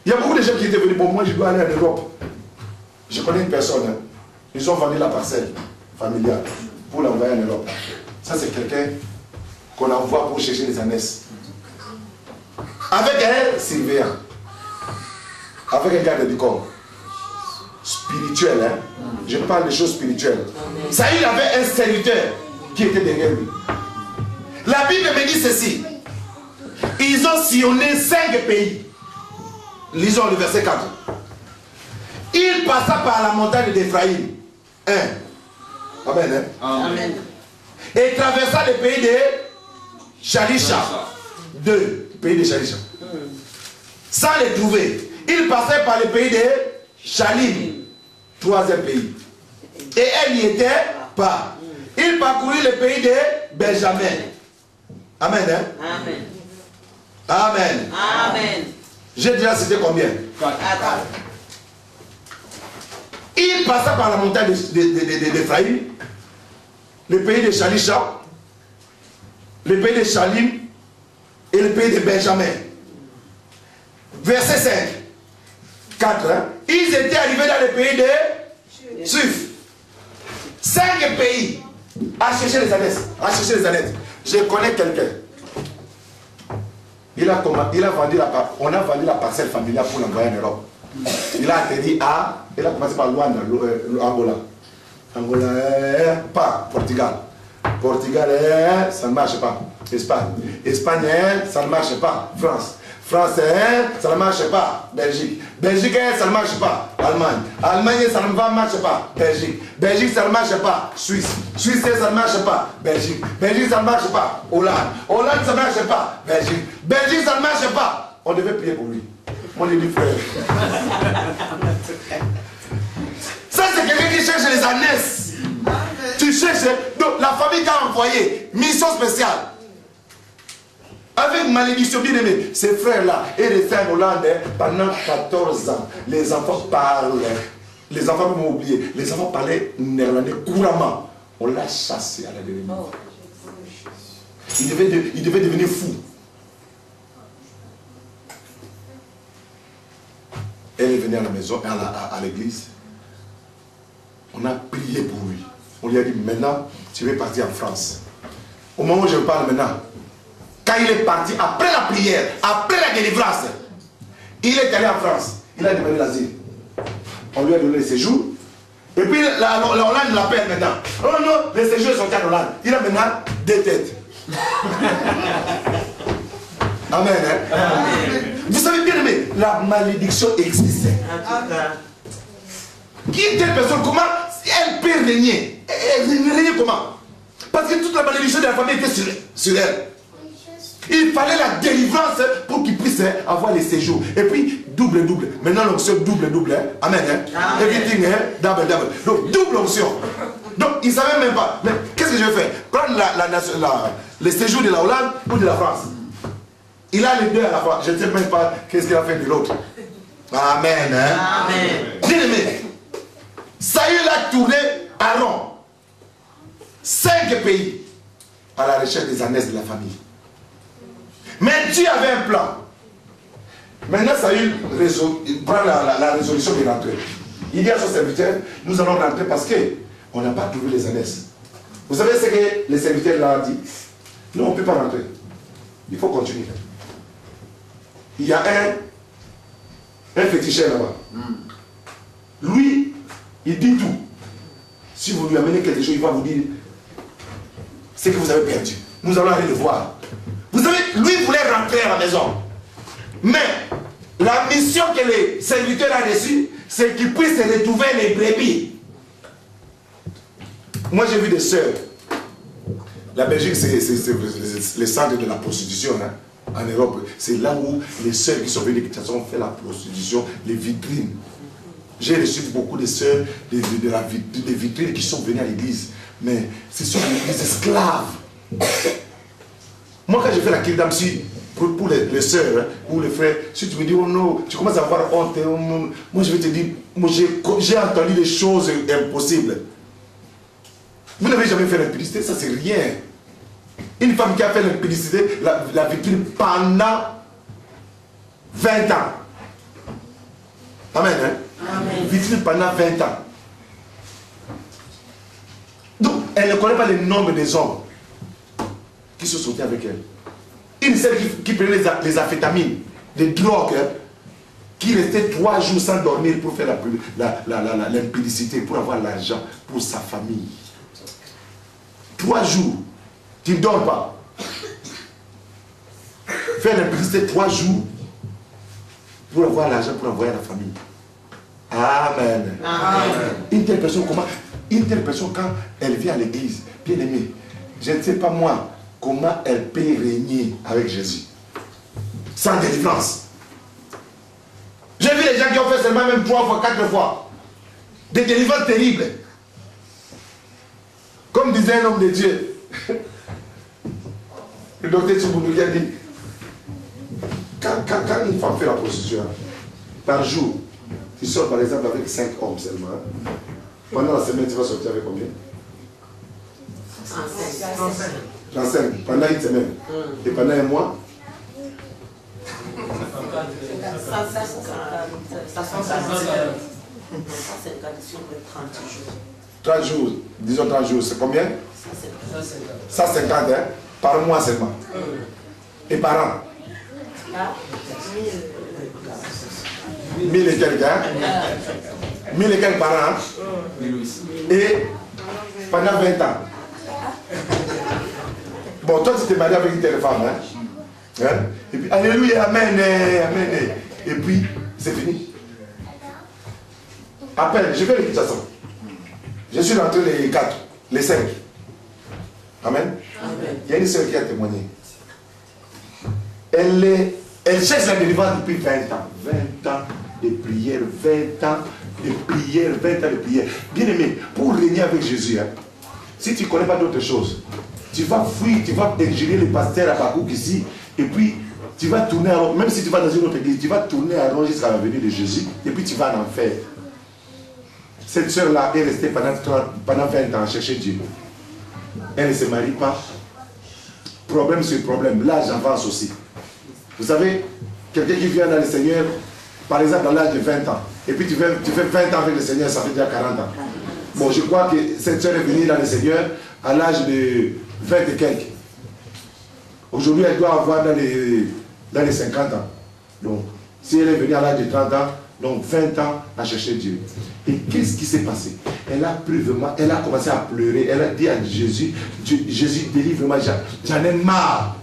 Il y a beaucoup de gens qui étaient venus. Bon, moi, je dois aller en Europe. Je connais une personne. Hein. Ils ont vendu la parcelle familiale pour l'envoyer en Europe. Ça, c'est quelqu'un qu'on envoie pour chercher les ânesses. Avec un surveillant. Avec un garde du corps. Spirituel, hein. Je parle de choses spirituelles. Saül avait un serviteur qui était derrière lui. La Bible me dit ceci. Ils ont sillonné 5 pays. Lisons le verset 4. Il passa par la montagne d'Éphraïm. 1. Amen. Hein? Amen. Et traversa le pays de Shalisha. 2. Pays de Shalisha. Sans les trouver. Il passait par le pays de Shalim. 3e pays. Et elle n'y était pas. Il parcourut le pays de Benjamin. Amen. Hein? Amen. Amen. Amen. J'ai déjà cité combien? 4. Il passa par la montagne d'Éphraïm, le pays de Shalisha, le pays de Shalim et le pays de Benjamin. Verset 5. 4, hein, ils étaient arrivés dans les pays des Juifs. 5 pays à chercher les annettes. Je connais quelqu'un. On a vendu la parcelle familiale pour l'envoyer en Europe. Il a atterri il a commencé par Luanda, Angola. Angola, pas Portugal. Portugal, ça ne marche pas. Espagne, ça ne marche pas. France, ça ne marche pas. Belgique, ça ne marche pas. Allemagne, ça ne marche pas. Belgique, ça ne marche pas. Suisse, ça ne marche pas. Belgique, ça ne marche pas. Hollande, ça ne marche pas. Belgique, ça ne marche pas. On devait prier pour lui. On est dit frère. Ça, c'est quelqu'un qui cherche les ânesses. Tu cherches. Donc, la famille t'a envoyé. Mission spéciale. Avec malédiction, bien aimé. Ces frères-là, et restés en Hollande pendant 14 ans. Les enfants parlent. Les enfants m'ont oublié. Les enfants parlaient néerlandais couramment. On l'a chassé à la dernière minute. Il devait devenir fou. Elle est venue à la maison, à l'église. On a prié pour lui. On lui a dit, maintenant, tu vas partir en France. Au moment où je parle maintenant, quand il est parti, après la prière, après la délivrance, il est allé en France. Il a demandé l'asile. On lui a donné le séjour. Et puis la Hollande l'appelle maintenant. Oh non, les séjours sont en Hollande. Il a maintenant 2 têtes. Amen. Hein? Amen. Vous savez bien aimé, la malédiction existait. Qui est telle personne? Comment elle peut régner? Elle régner comment? Parce que toute la malédiction de la famille était sur elle. Il fallait la délivrance pour qu'il puisse avoir les séjours. Et puis, double. Maintenant, l'onction double. Hein? Amen. Hein? Amen. Everything, hein? Double. Donc, double onction. Donc, il ne savait même pas. Mais qu'est-ce que je vais faire? Prendre les séjours de la Hollande ou de la France. Il a les deux à la fois. Je ne sais même pas qu'est-ce qu'il a fait de l'autre. Amen. Hein? Amen. Bien aimé. Saül a tourné à rond. 5 pays à la recherche des ânesses de la famille. Mais Dieu avait un plan. Maintenant, Saül prend la résolution de rentrer. Il dit à son serviteur, nous allons rentrer parce qu'on n'a pas trouvé les ânesses. Vous savez ce que les serviteurs leur ont dit? Non, on ne peut pas rentrer. Il faut continuer. Il y a un féticheur là-bas. Lui, il dit tout. Si vous lui amenez quelque chose, il va vous dire ce que vous avez perdu. Nous allons aller le voir. Vous savez, lui voulait rentrer à la maison. Mais la mission que les serviteurs ont reçue, c'est qu'ils puissent retrouver les brebis. Moi, j'ai vu des sœurs. La Belgique, c'est le centre de la prostitution. Hein, en Europe, c'est là où les sœurs qui sont venues de Kinshasa ont fait la prostitution, les vitrines. J'ai reçu beaucoup de sœurs des vitrines qui sont venues à l'église. Mais ce sont des esclaves. Moi, quand j'ai fait la kirdam, pour les sœurs hein, ou les frères, si tu me dis, oh non, tu commences à avoir honte, oh non, moi je vais te dire, j'ai entendu des choses impossibles. Vous n'avez jamais fait l'impudicité, ça c'est rien. Une femme qui a fait l'impudicité, la vitrine pendant 20 ans. Amen. Hein? Amen. Vitrine pendant 20 ans. Donc, elle ne connaît pas le nombre des hommes qui se sortaient avec elle. Une celle qui prenait les amphétamines, des drogues, hein, qui restait 3 jours sans dormir pour faire l'impudicité, pour avoir l'argent pour sa famille. 3 jours, tu ne dors pas. Faire l'impudicité 3 jours pour avoir l'argent pour envoyer à la famille. Amen. Amen. Une telle personne, quand elle vient à l'église, bien aimée, je ne sais pas moi comment elle peut régner avec Jésus. Sans délivrance. J'ai vu les gens qui ont fait seulement même 3 fois, 4 fois. Des délivrances terribles. Comme disait un homme de Dieu. Le docteur Tchoubounouki a dit, quand une femme fait la prostitution, par jour, tu sors par exemple avec 5 hommes seulement. Pendant la semaine, tu vas sortir avec combien? 35. Pendant une semaine. Et pendant un mois? 30 jours, disons 30 jours, c'est combien? 150, hein? Par mois seulement. Et par an? 1000 et quelques, hein? 1000 et quelques par an. Et pendant 20 ans. Bon, toi tu t'es marié avec une telle femme, hein? Et puis, alléluia, amen, amen. Et puis, c'est fini. Appelle, je fais l'équitation. Je suis rentré les 4, les 5. Amen. Il y a une sœur qui a témoigné. Elle cherche la délivrance depuis 20 ans. 20 ans de prière, 20 ans de prière, 20 ans de prière. Bien aimé, pour régner avec Jésus, hein, si tu ne connais pas d'autre chose, tu vas fuir, tu vas ingérer les pasteurs à Bakouk ici, et puis tu vas tourner à rond, même si tu vas dans une autre église, tu vas tourner à rond jusqu'à la venue de Jésus, et puis tu vas en enfer. Cette soeur-là est restée pendant 20 ans à chercher Dieu. Elle ne se marie pas. Problème sur problème, l'âge avance aussi. Vous savez, quelqu'un qui vient dans le Seigneur, par exemple à l'âge de 20 ans, et puis tu fais 20 ans avec le Seigneur, ça fait déjà 40 ans. Bon, je crois que cette soeur est venue dans le Seigneur à l'âge de 20 et quelques. Aujourd'hui, elle doit avoir dans les 50 ans. Donc, si elle est venue à l'âge de 30 ans, donc 20 ans à chercher Dieu. Et qu'est-ce qui s'est passé? Elle a pris vraiment, elle a commencé à pleurer. Elle a dit à Jésus, Jésus délivre-moi, j'en ai marre.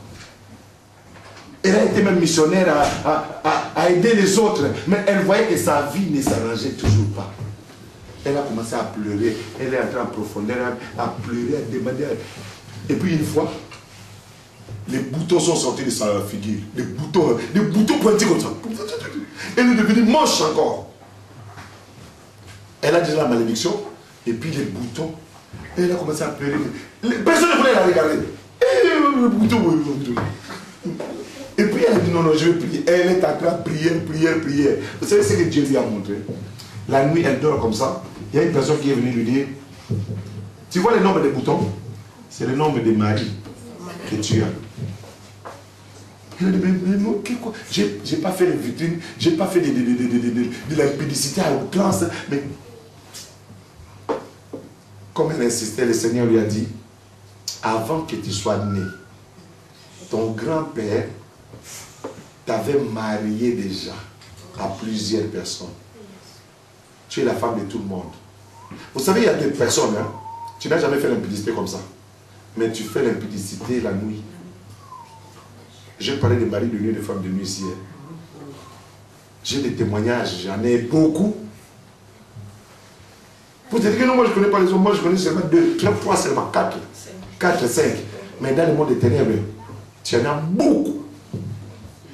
Elle a été même missionnaire à aider les autres. Mais elle voyait que sa vie ne s'arrangeait toujours pas. Elle a commencé à pleurer. Elle est entrée en profondeur, à pleurer, à demander. Et puis une fois, les boutons sont sortis de sa figure. Des boutons pointés comme ça. Elle est devenue moche encore. Elle a dit la malédiction. Et puis les boutons. Elle a commencé à pleurer. Personne ne voulait la regarder. Et le bouton. Et puis elle a dit non, je vais prier. Elle est en train de prier. Vous savez ce que Dieu lui a montré? La nuit, elle dort comme ça. Il y a une personne qui est venue lui dire, tu vois le nombre de boutons? C'est le nombre de maris que tu as. Elle a dit, mais quoi? J'ai pas fait de vitrine, j'ai pas fait de la publicité à outrance, mais comme elle insistait, le Seigneur lui a dit, avant que tu sois né, ton grand-père t'avait marié déjà à plusieurs personnes. Tu es la femme de tout le monde. Vous savez, il y a des personnes, hein, tu n'as jamais fait l'impudicité comme ça, mais tu fais l'impudicité la nuit. J'ai parlé de mari de nuit, de femme de nuit ici. J'ai des témoignages, j'en ai beaucoup. Vous dites que non, moi je ne connais pas les hommes, moi je connais seulement 2, 3 seulement, 4, 5. Mais dans le monde des ténèbres, tu en as beaucoup.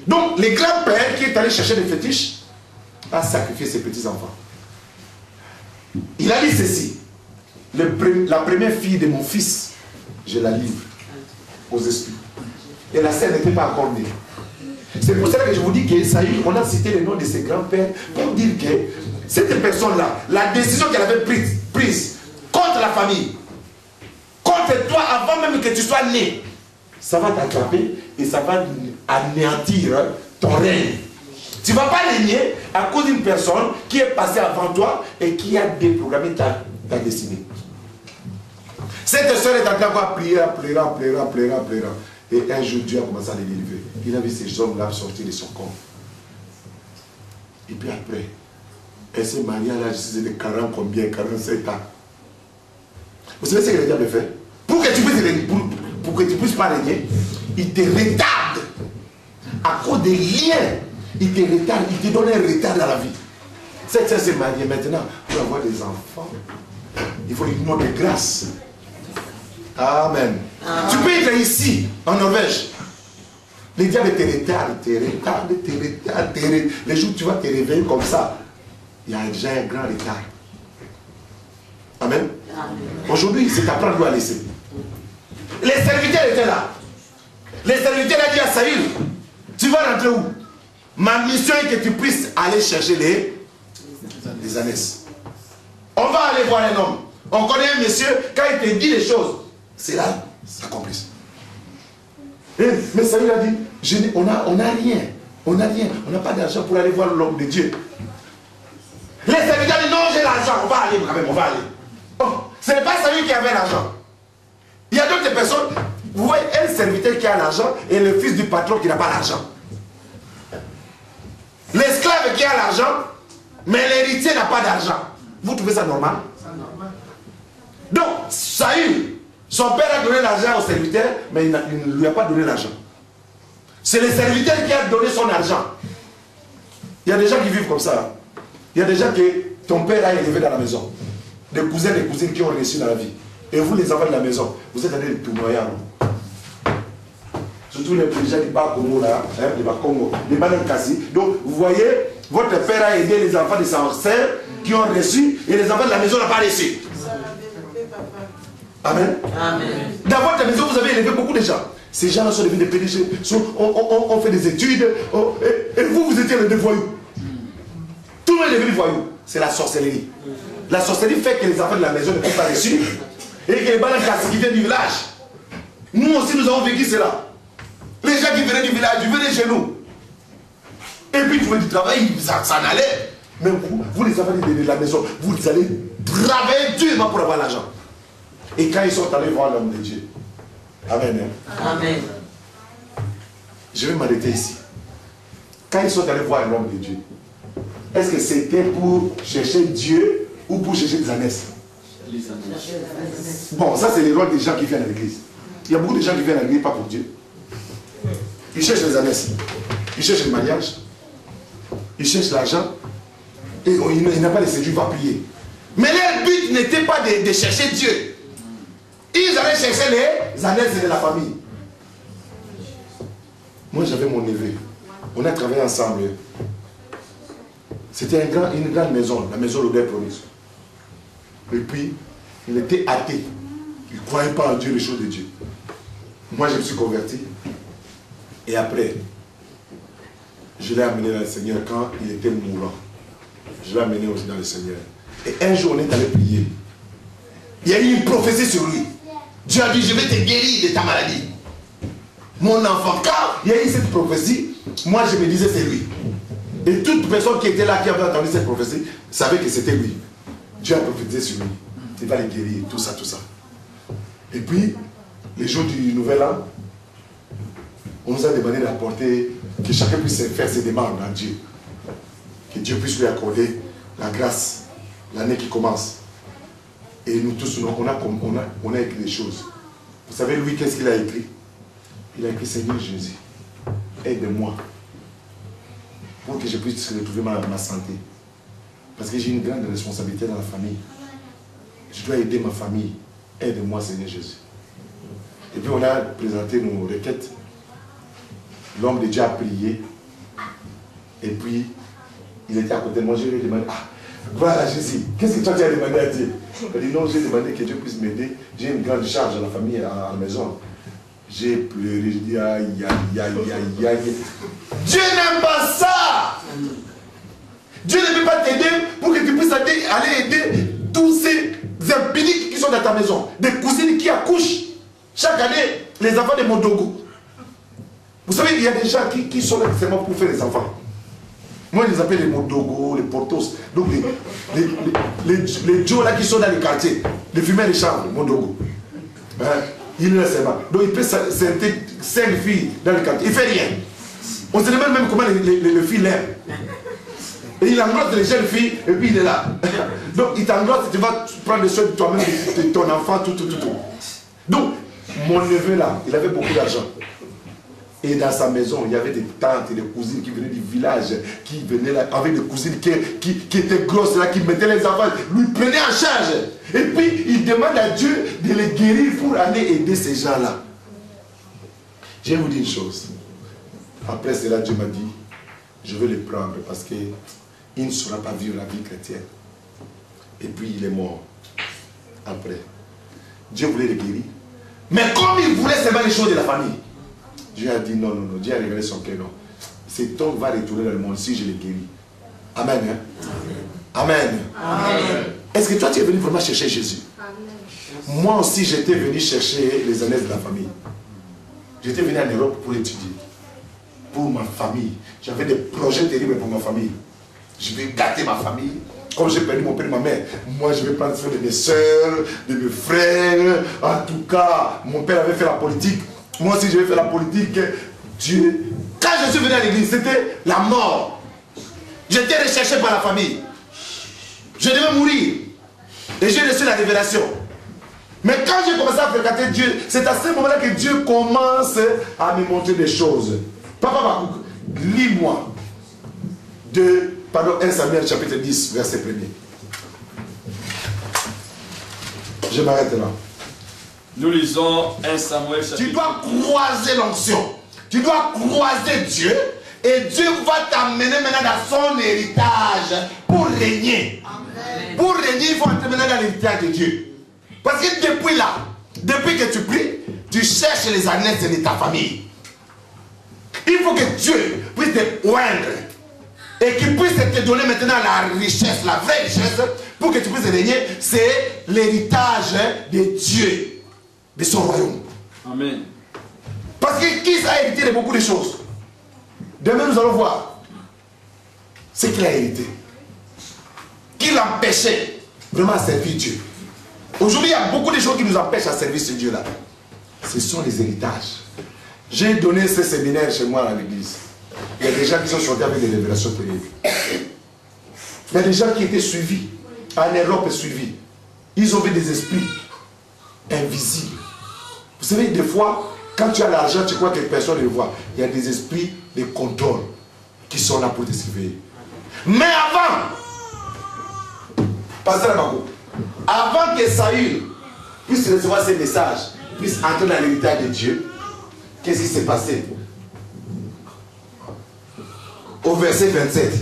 Donc, le grand-père qui est allé chercher des fétiches a sacrifié ses petits-enfants. Il a dit ceci, la première fille de mon fils, je la livre aux esprits. Et la sœur n'était pas encore née. C'est pour cela que je vous dis que Saül, on a cité le nom de ses grands-pères pour dire que cette personne-là, la décision qu'elle avait prise contre la famille, contre toi avant même que tu sois né, ça va t'attraper et ça va anéantir ton règne. Tu ne vas pas régner à cause d'une personne qui est passée avant toi et qui a déprogrammé ta destinée. Cette soeur est en train de prier, pleurer. Et un jour, Dieu a commencé à les délivrer. Il a vu ces hommes-là sortir de son corps. Et puis après, elle s'est mariée à l'âge de 40 combien, 45 ans. Vous savez ce que le diable fait? Pour que tu puisses pas régner, il te retarde. À cause des liens, il te retarde, il te donne un retard dans la vie. Cette soeur s'est mariée maintenant pour avoir des enfants. Il faut lui demander grâce. Amen. Tu peux être ici, en Norvège. Les diables te retardent. Les jours où tu vas te réveiller comme ça, il y a déjà un grand retard. Amen. Aujourd'hui, c'est ta prendre à laisser. Les serviteurs étaient là. Les serviteurs ont dit à Saül, tu vas rentrer où? Ma mission est que tu puisses aller chercher les ânesses. On va aller voir un homme. On connaît un monsieur, quand il te dit les choses, c'est là, ça s'accomplisse. Mais Saül a dit, on n'a rien. On n'a rien, on n'a pas d'argent pour aller voir l'homme de Dieu. Les serviteurs disent non, j'ai l'argent, on va aller quand même, on va aller. Oh, ce n'est pas celui qui avait l'argent. Il y a d'autres personnes, vous voyez un serviteur qui a l'argent et le fils du patron qui n'a pas l'argent. L'esclave qui a l'argent, mais l'héritier n'a pas d'argent. Vous trouvez ça normal? Donc, Saül, son père a donné l'argent au serviteur, mais il ne lui a pas donné l'argent. C'est le serviteur qui a donné son argent. Il y a des gens qui vivent comme ça. Il y a des gens que ton père a élevé dans la maison. Des cousins, des cousines qui ont réussi dans la vie. Et vous, les enfants de la maison, vous êtes allés les tournoyer. Surtout les gens du Bas-Congo, là, hein, les Bas-Congo, les Banankasi. Donc, vous voyez, votre père a aidé les enfants de sa sœur qui ont reçu, et les enfants de la maison n'ont pas reçu. Amen. Amen. Dans votre maison, vous avez élevé beaucoup de gens. Ces gens-là sont devenus des PDG, ont fait des études, et vous, vous étiez des voyous. Tout le monde est devenu voyou. C'est la sorcellerie. La sorcellerie fait que les enfants de la maison ne sont pas reçus, et que les Banankasi qui viennent du village. Nous aussi, nous avons vécu cela. Les gens qui venaient du village, ils venaient chez nous. Et puis, ils trouvaient du travail, ça en allait. Mais vous les enfants de la maison, vous allez travailler durement pour avoir l'argent. Et quand ils sont allés voir l'homme de Dieu. Amen. Amen. Je vais m'arrêter ici. Quand ils sont allés voir l'homme de Dieu, est-ce que c'était pour chercher Dieu ou pour chercher des ânesses? Bon, ça c'est les rôles des gens qui viennent à l'église. Il y a beaucoup de gens qui viennent à l'église pas pour Dieu. Ils cherchent les ânesses. Ils cherchent le mariage. Ils cherchent l'argent. Et il n'a pas les séduits, il va prier. Mais leur but n'était pas de chercher Dieu. Ils allaient chercher les ânesses de la famille. Moi j'avais mon neveu. On a travaillé ensemble. C'était une grande maison, la maison Robert Promise. Et puis, il était athée. Il ne croyait pas en Dieu, les choses de Dieu. Moi je me suis converti. Et après, je l'ai amené dans le Seigneur quand il était mourant. Je l'ai amené aussi dans le Seigneur. Et un jour, on est allé prier. Il y a eu une prophétie sur lui. Dieu a dit, je vais te guérir de ta maladie. Mon enfant, quand il y a eu cette prophétie, moi je me disais c'est lui. Et toute personne qui était là, qui avait entendu cette prophétie, savait que c'était lui. Dieu a prophétisé sur lui. Il va les guérir, tout ça, tout ça. Et puis, les jours du Nouvel An, on nous a demandé d'apporter, que chacun puisse faire ses demandes à Dieu. Que Dieu puisse lui accorder la grâce, l'année qui commence. Et nous tous, on a écrit des choses. Vous savez, lui, qu'est-ce qu'il a écrit? Il a écrit, Seigneur Jésus, aide-moi pour que je puisse retrouver ma santé. Parce que j'ai une grande responsabilité dans la famille. Je dois aider ma famille. Aide-moi, Seigneur Jésus. Et puis on a présenté nos requêtes. L'homme de Dieu a prié. Et puis, il était à côté de moi. Je lui ai demandé, ah, voilà Jésus, qu'est-ce que toi tu as demandé à Dieu? Il a dit, non, j'ai demandé que Dieu puisse m'aider. J'ai une grande charge à la famille, à la maison. J'ai pleuré, j'ai dit, aïe, aïe, aïe, aïe, aïe. Dieu n'aime pas ça. Dieu ne peut pas t'aider pour que tu puisses aller aider tous ces impuniques qui sont dans ta maison. Des cousines qui accouchent chaque année, les enfants de Mondogo. Vous savez, il y a des gens qui sont là seulement pour faire les enfants. Moi, je les appelle les Mondogo, les Portos. Donc, les Joe là qui sont dans les quartiers, les fumeurs de chambre, Mondogo. Hein? Il est là seulement. Donc, il peut sentir 5 filles dans le quartier. Il ne fait rien. On se demande même comment les filles l'aiment. Et il engrosse les jeunes filles, et puis il est là. Donc, il t'engrosse, tu vas prendre soin de toi-même, de ton enfant, tout. Donc, mon neveu là, il avait beaucoup d'argent. Et dans sa maison, il y avait des tantes et des cousines qui venaient du village, qui venaient là, avec des cousines qui étaient grosses là, qui mettaient les enfants, lui prenaient en charge. Et puis, il demande à Dieu de les guérir pour aller aider ces gens-là. Je vais vous dire une chose. Après cela, Dieu m'a dit, je vais les prendre parce qu'il ne saura pas vivre la vie chrétienne. Et puis, il est mort. Après. Dieu voulait les guérir. Mais comme il voulait seulement les choses de la famille, Dieu a dit non. Dieu a révélé son cœur. Non. Cet homme va retourner dans le monde si je les guéris. Amen. Hein? Amen. Amen. Est-ce que toi tu es venu vraiment chercher Jésus? Amen. Moi aussi j'étais venu chercher les ânesses de la famille. J'étais venu en Europe pour étudier. pour ma famille. J'avais des projets terribles pour ma famille. Je vais gâter ma famille. Comme j'ai perdu mon père et ma mère, moi je vais prendre soin de mes soeurs, de mes frères. En tout cas, mon père avait fait la politique. Moi aussi je vais faire la politique. Dieu. Quand je suis venu à l'église, c'était la mort. J'étais recherché par la famille. Je devais mourir. Et j'ai reçu la révélation. Mais quand j'ai commencé à fréquenter Dieu, c'est à ce moment-là que Dieu commence à me montrer des choses. Papa Bakouk, lis-moi 1 Samuel chapitre 10, verset 1er. Je m'arrête là. Nous lisons 1 Samuel chapitre 10. Tu dois croiser l'onction. Tu dois croiser Dieu. Et Dieu va t'amener maintenant dans son héritage pour régner. Amen. Pour régner, il faut entrer maintenant dans l'héritage de Dieu. Parce que depuis là, depuis que tu pries, tu cherches les annexes de ta famille. Il faut que Dieu puisse te oindre et qu'il puisse te donner maintenant la richesse, la vraie richesse, pour que tu puisses régner. C'est l'héritage de Dieu, de son royaume. Amen. Parce que qui a hérité de beaucoup de choses? Demain nous allons voir ce qu'il a hérité. Qui l'empêchait vraiment à servir Dieu. Aujourd'hui, il y a beaucoup de choses qui nous empêchent à servir ce Dieu-là. Ce sont les héritages. J'ai donné ce séminaire chez moi à l'église. Il y a des gens qui sont sortis avec des révélations terribles. Il y a des gens qui étaient suivis. En Europe, suivis. Ils ont vu des esprits invisibles. Vous savez, des fois, quand tu as l'argent, tu crois que personne ne le voit. Il y a des esprits de contrôle qui sont là pour te surveiller. Mais avant, Pasteur Abako, avant que Saül puisse recevoir ces messages, puisse entrer dans l'héritage de Dieu, qu'est-ce qui s'est passé? Au verset 27.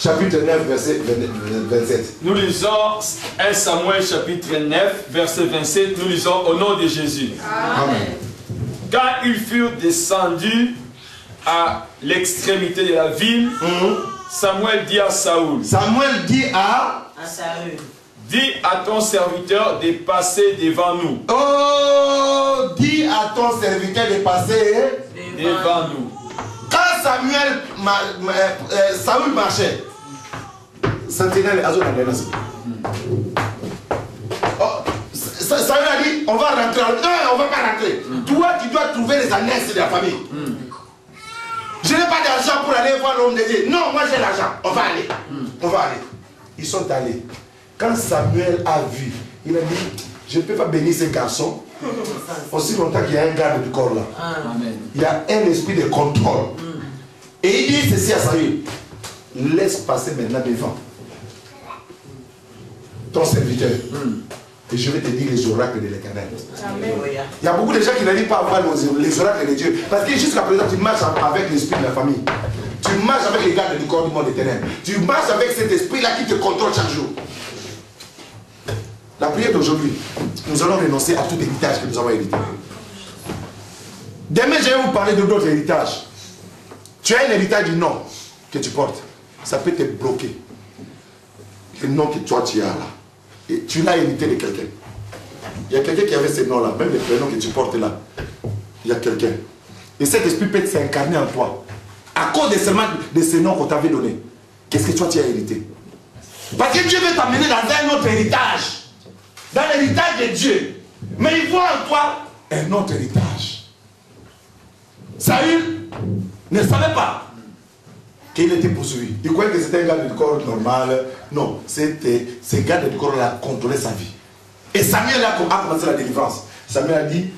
Chapitre 9, verset 27. Nous lisons 1 Samuel chapitre 9, verset 27. Nous lisons au nom de Jésus. Amen. Quand ils furent descendus à l'extrémité de la ville, Samuel dit à Saül. Samuel dit à Saül. Dis à ton serviteur de passer devant nous. Oh, dis à ton serviteur de passer Devant nous. Quand Saül marchait, sentinelle, Saül a dit, on va rentrer. Non, on ne va pas rentrer. Toi, tu dois trouver les annexes de la famille. Je n'ai pas d'argent pour aller voir l'homme de Dieu. Non, moi j'ai l'argent. On va aller. On va aller. Ils sont allés. Quand Samuel a vu, il a dit, je ne peux pas bénir ces garçons aussi longtemps qu'il y a un garde du corps là. Amen. Il y a un esprit de contrôle. Et il dit ceci à Saül, laisse passer maintenant devant ton serviteur. Et je vais te dire les oracles de l'Éternel. Il y a beaucoup de gens qui n'arrivent pas à voir les oracles de Dieu. Parce que jusqu'à présent, tu marches avec l'esprit de la famille. Tu marches avec les gardes du corps du monde éternel. Tu marches avec cet esprit-là qui te contrôle chaque jour. La prière d'aujourd'hui, nous allons renoncer à tout héritage que nous avons hérité. Demain, je vais vous parler de d'autres héritages. Tu as un héritage du nom que tu portes. Ça peut te bloquer. Le nom que toi tu as là. Et tu l'as hérité de quelqu'un. Il y a quelqu'un qui avait ce nom-là, même le prénom que tu portes là. Il y a quelqu'un. Et cet esprit peut s'incarner en toi. À cause seulement de ce nom qu'on t'avait donné. Qu'est-ce que toi tu as hérité? Parce que Dieu veut t'amener dans un autre héritage. Dans l'héritage de Dieu. Mais il voit en toi un autre héritage. Saül ne savait pas qu'il était poursuivi. Il croyait que c'était un garde du corps normal. Non, c'était ce garde du corps-là contrôlait sa vie. Et Samuel a commencé la délivrance. Samuel a dit,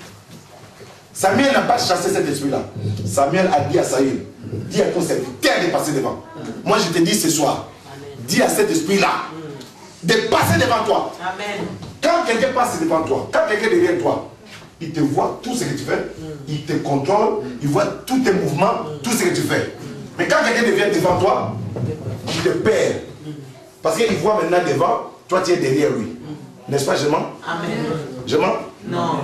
Samuel n'a pas chassé cet esprit-là. Samuel a dit à Saül, dis à ton serviteur de passer devant. Moi je te dis ce soir, dis à cet esprit-là de passer devant toi. Amen. Quand quelqu'un passe devant toi, quand quelqu'un est derrière toi, il te voit tout ce que tu fais, il te contrôle, il voit tous tes mouvements, tout ce que tu fais. Mais quand quelqu'un vient devant toi, il te perd. Parce qu'il voit maintenant devant, toi tu es derrière lui. N'est-ce pas, je mens? Amen. Je mens? Non.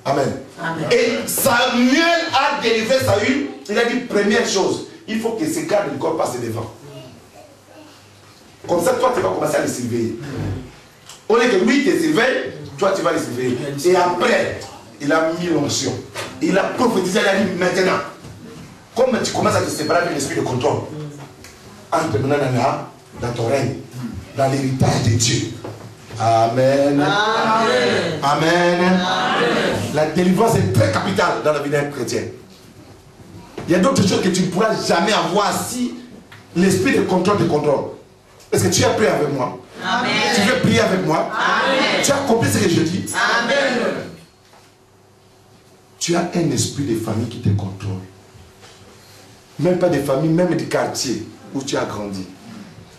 Amen. Amen. Et Samuel a délivré Saül, il a dit première chose, il faut que ces gardes du corps passent devant. Comme ça, toi tu vas commencer à les surveiller. Au lieu que lui te surveille, toi tu vas les surveiller. Et après, il a mis l'onction. Il a prophétisé, il a dit maintenant, comme tu commences à te séparer de l'esprit de contrôle, entre maintenant dans ton règne, dans l'héritage de Dieu. Amen. Amen. Amen. Amen. La délivrance est très capitale dans la vie d'un chrétien. Il y a d'autres choses que tu ne pourras jamais avoir si l'esprit de contrôle te contrôle. Est-ce que tu as prié avec moi? Amen. Tu veux prier avec moi? Amen. Tu as compris ce que je dis? Amen. Tu as un esprit de famille qui te contrôle. Même pas des familles, même des quartiers où tu as grandi.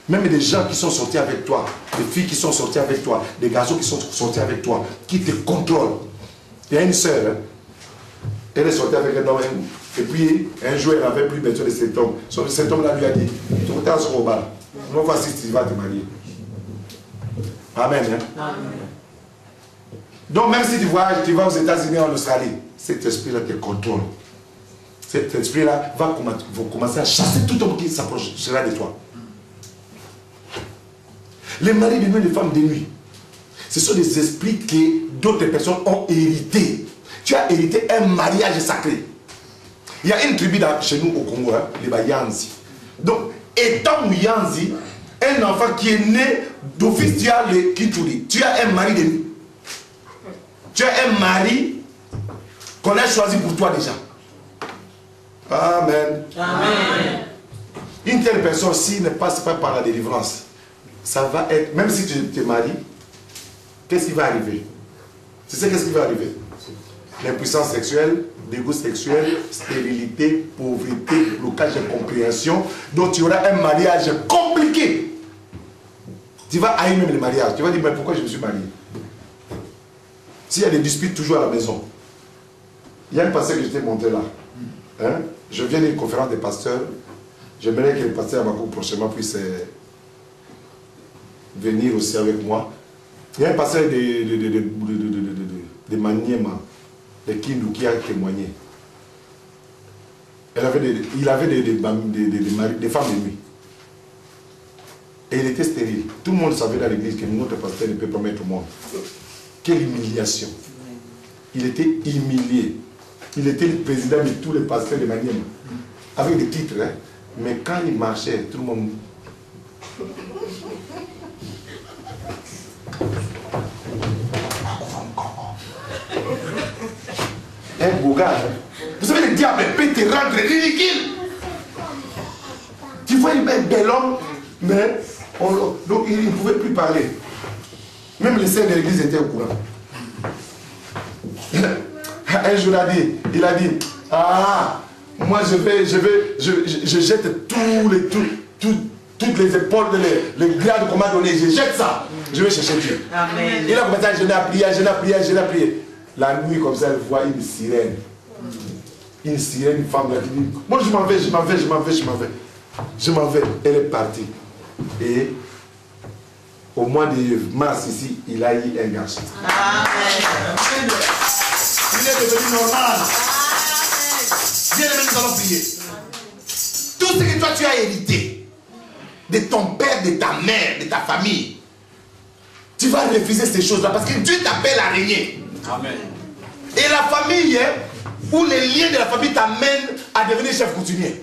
Même des gens qui sont sortis avec toi, des filles qui sont sorties avec toi, des garçons qui sont sortis avec toi, qui te contrôlent. Il y a une sœur, elle est sortie avec un homme, et puis un jour elle n'avait plus besoin de cet homme. Cet homme-là lui a dit, tu vas t'en au bal. On va voir si tu vas te marier. Amen. Hein? Amen. Donc même si tu vas aux États-Unis, en Australie, cet esprit-là te contrôle. Cet esprit-là va commencer à chasser tout homme qui s'approchera de toi. Les maris de nuit et les femmes de nuit, ce sont des esprits que d'autres personnes ont hérité. Tu as hérité un mariage sacré. Il y a une tribu chez nous au Congo, hein, les Bayanzi. Donc, étant Yanzi, un enfant qui est né d'office, tu as le Kituri. Tu as un mari de nuit. Tu as un mari qu'on a choisi pour toi déjà. Amen. Amen. Une telle personne, s'il ne passe pas par la délivrance, ça va être, même si tu te maries, qu'est-ce qui va arriver? Tu sais qu'est-ce qui va arriver? L'impuissance sexuelle, dégoût sexuel, stérilité, pauvreté, blocage d'incompréhension. Donc tu auras un mariage compliqué. Tu vas haïr même le mariage. Tu vas dire, mais pourquoi je me suis marié? S'il y a des disputes toujours à la maison. Il y a un pasteur que je t'ai montré là. Hein? Je viens d'une conférence des pasteurs. J'aimerais que le pasteur Amakou prochainement puisse venir aussi avec moi. Il y a un pasteur de Maniema, de Kindu, qui a témoigné. Il avait des femmes de nuit. Et il était stérile. Tout le monde savait dans l'église que notre pasteur ne peut pas mettre au monde. Quelle humiliation. Il était humilié. Il était le président de tous les pasteurs de Maniema. Avec des titres, hein. Mais quand il marchait, tout le monde... Un beau gars, hein. Vous savez, le diable peut te rendre ridicule. Tu vois, un bel homme, mais donc il ne pouvait plus parler. Même les sœurs de l'église étaient au courant. Un jour, il a dit, ah, moi je jette toutes les épaules, les grades qu'on m'a donné, je jette ça. Je vais chercher Dieu. Amen. Il a commencé à jeûner, à prier. La nuit, comme ça, elle voit une sirène. Une sirène, une femme là qui dit, moi je m'en vais. Elle est partie. Et au mois de mars ici, il a eu un garçon. Amen. Il est devenu normal. Bien aimé, nous allons prier. Tout ce que toi tu as hérité de ton père, de ta mère, de ta famille, tu vas refuser ces choses-là parce que Dieu t'appelle à régner. Amen. Et la famille, où les liens de la famille t'amènent à devenir chef coutumier.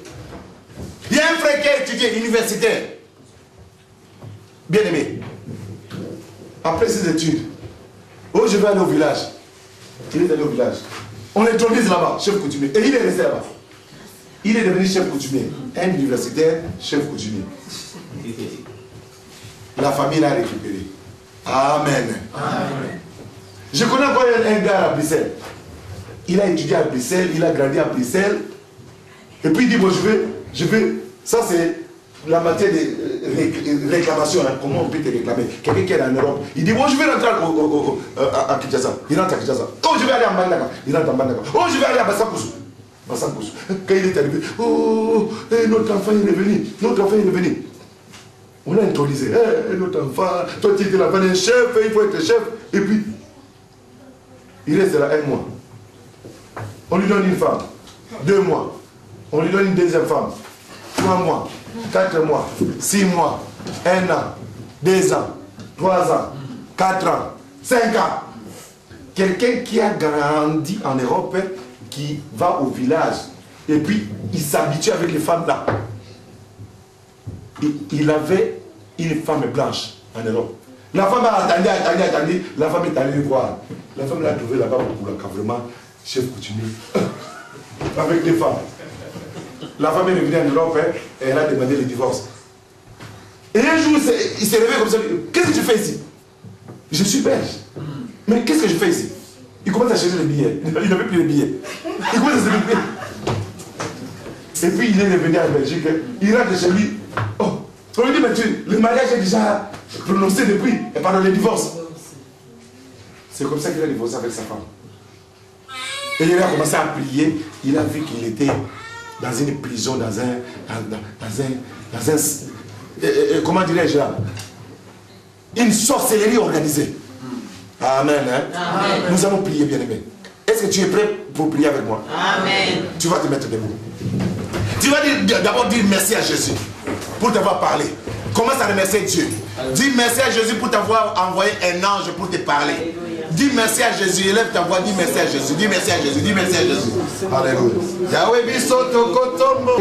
Il y a un frère qui a étudié universitaire. Bien aimé. Après ses études, oh, je vais aller au village. Il est allé au village. On l'introduise là-bas, chef coutumier. Et il est resté là-bas. Il est devenu chef coutumier. Un universitaire, chef coutumier. La famille l'a récupéré. Amen. Amen. Je connais encore un gars à Bruxelles. Il a étudié à Bruxelles, il a grandi à Bruxelles. Et puis il dit, bon, je vais, ça c'est la matière de réclamation, hein. Comment on peut te réclamer? Quelqu'un qui est en Europe, il dit, bon, je vais rentrer à Kinshasa. Il rentre à Kinshasa. Oh, je vais aller à Mbandaka. Il rentre à Mbandaka. Oh, je vais aller à Bassakousou. Quand il est arrivé, oh, notre enfant est revenu. On l'a intronisé. Notre enfant, toi tu étais l'enfant d'un chef, il faut être chef. Et puis, il reste là 1 mois. On lui donne une femme. 2 mois. On lui donne une deuxième femme. 3 mois. 4 mois. 6 mois. 1 an. 2 ans. 3 ans. 4 ans. 5 ans. Quelqu'un qui a grandi en Europe, qui va au village Et puis, il s'habitue avec les femmes là. Il avait une femme blanche en Europe. La femme a attendu. La femme est allée le voir. La femme l'a trouvé là-bas pour vraiment chef coutumier. Avec les femmes. La femme est revenue en Europe et elle a demandé le divorce. Et un jour, il s'est réveillé comme ça. Qu'est-ce que tu fais ici? Je suis belge. Mais qu'est-ce que je fais ici? Il commence à chercher les billets. Il n'avait plus les billets. Il commence à se lever. Et puis il est revenu en Belgique. Il rentre chez lui. Oh, on lui dit, mais le mariage est déjà prononcé depuis. Et pendant le divorce. C'est comme ça qu'il a divorcé avec sa femme. Et il a commencé à prier. Il a vu qu'il était dans une prison, dans un comment dirais-je là? Une sorcellerie organisée. Amen, hein? Amen. Nous allons prier, bien-aimé. Est-ce que tu es prêt pour prier avec moi? Amen. Tu vas te mettre debout. Tu vas d'abord dire merci à Jésus pour t'avoir parlé. Commence à remercier Dieu. Dis merci à Jésus pour t'avoir envoyé un ange pour te parler. Dis merci à Jésus. Élève ta voix. Dis merci à Jésus. Dis merci à Jésus. Dis merci à Jésus. Alléluia. Yahweh bisoto kotombo.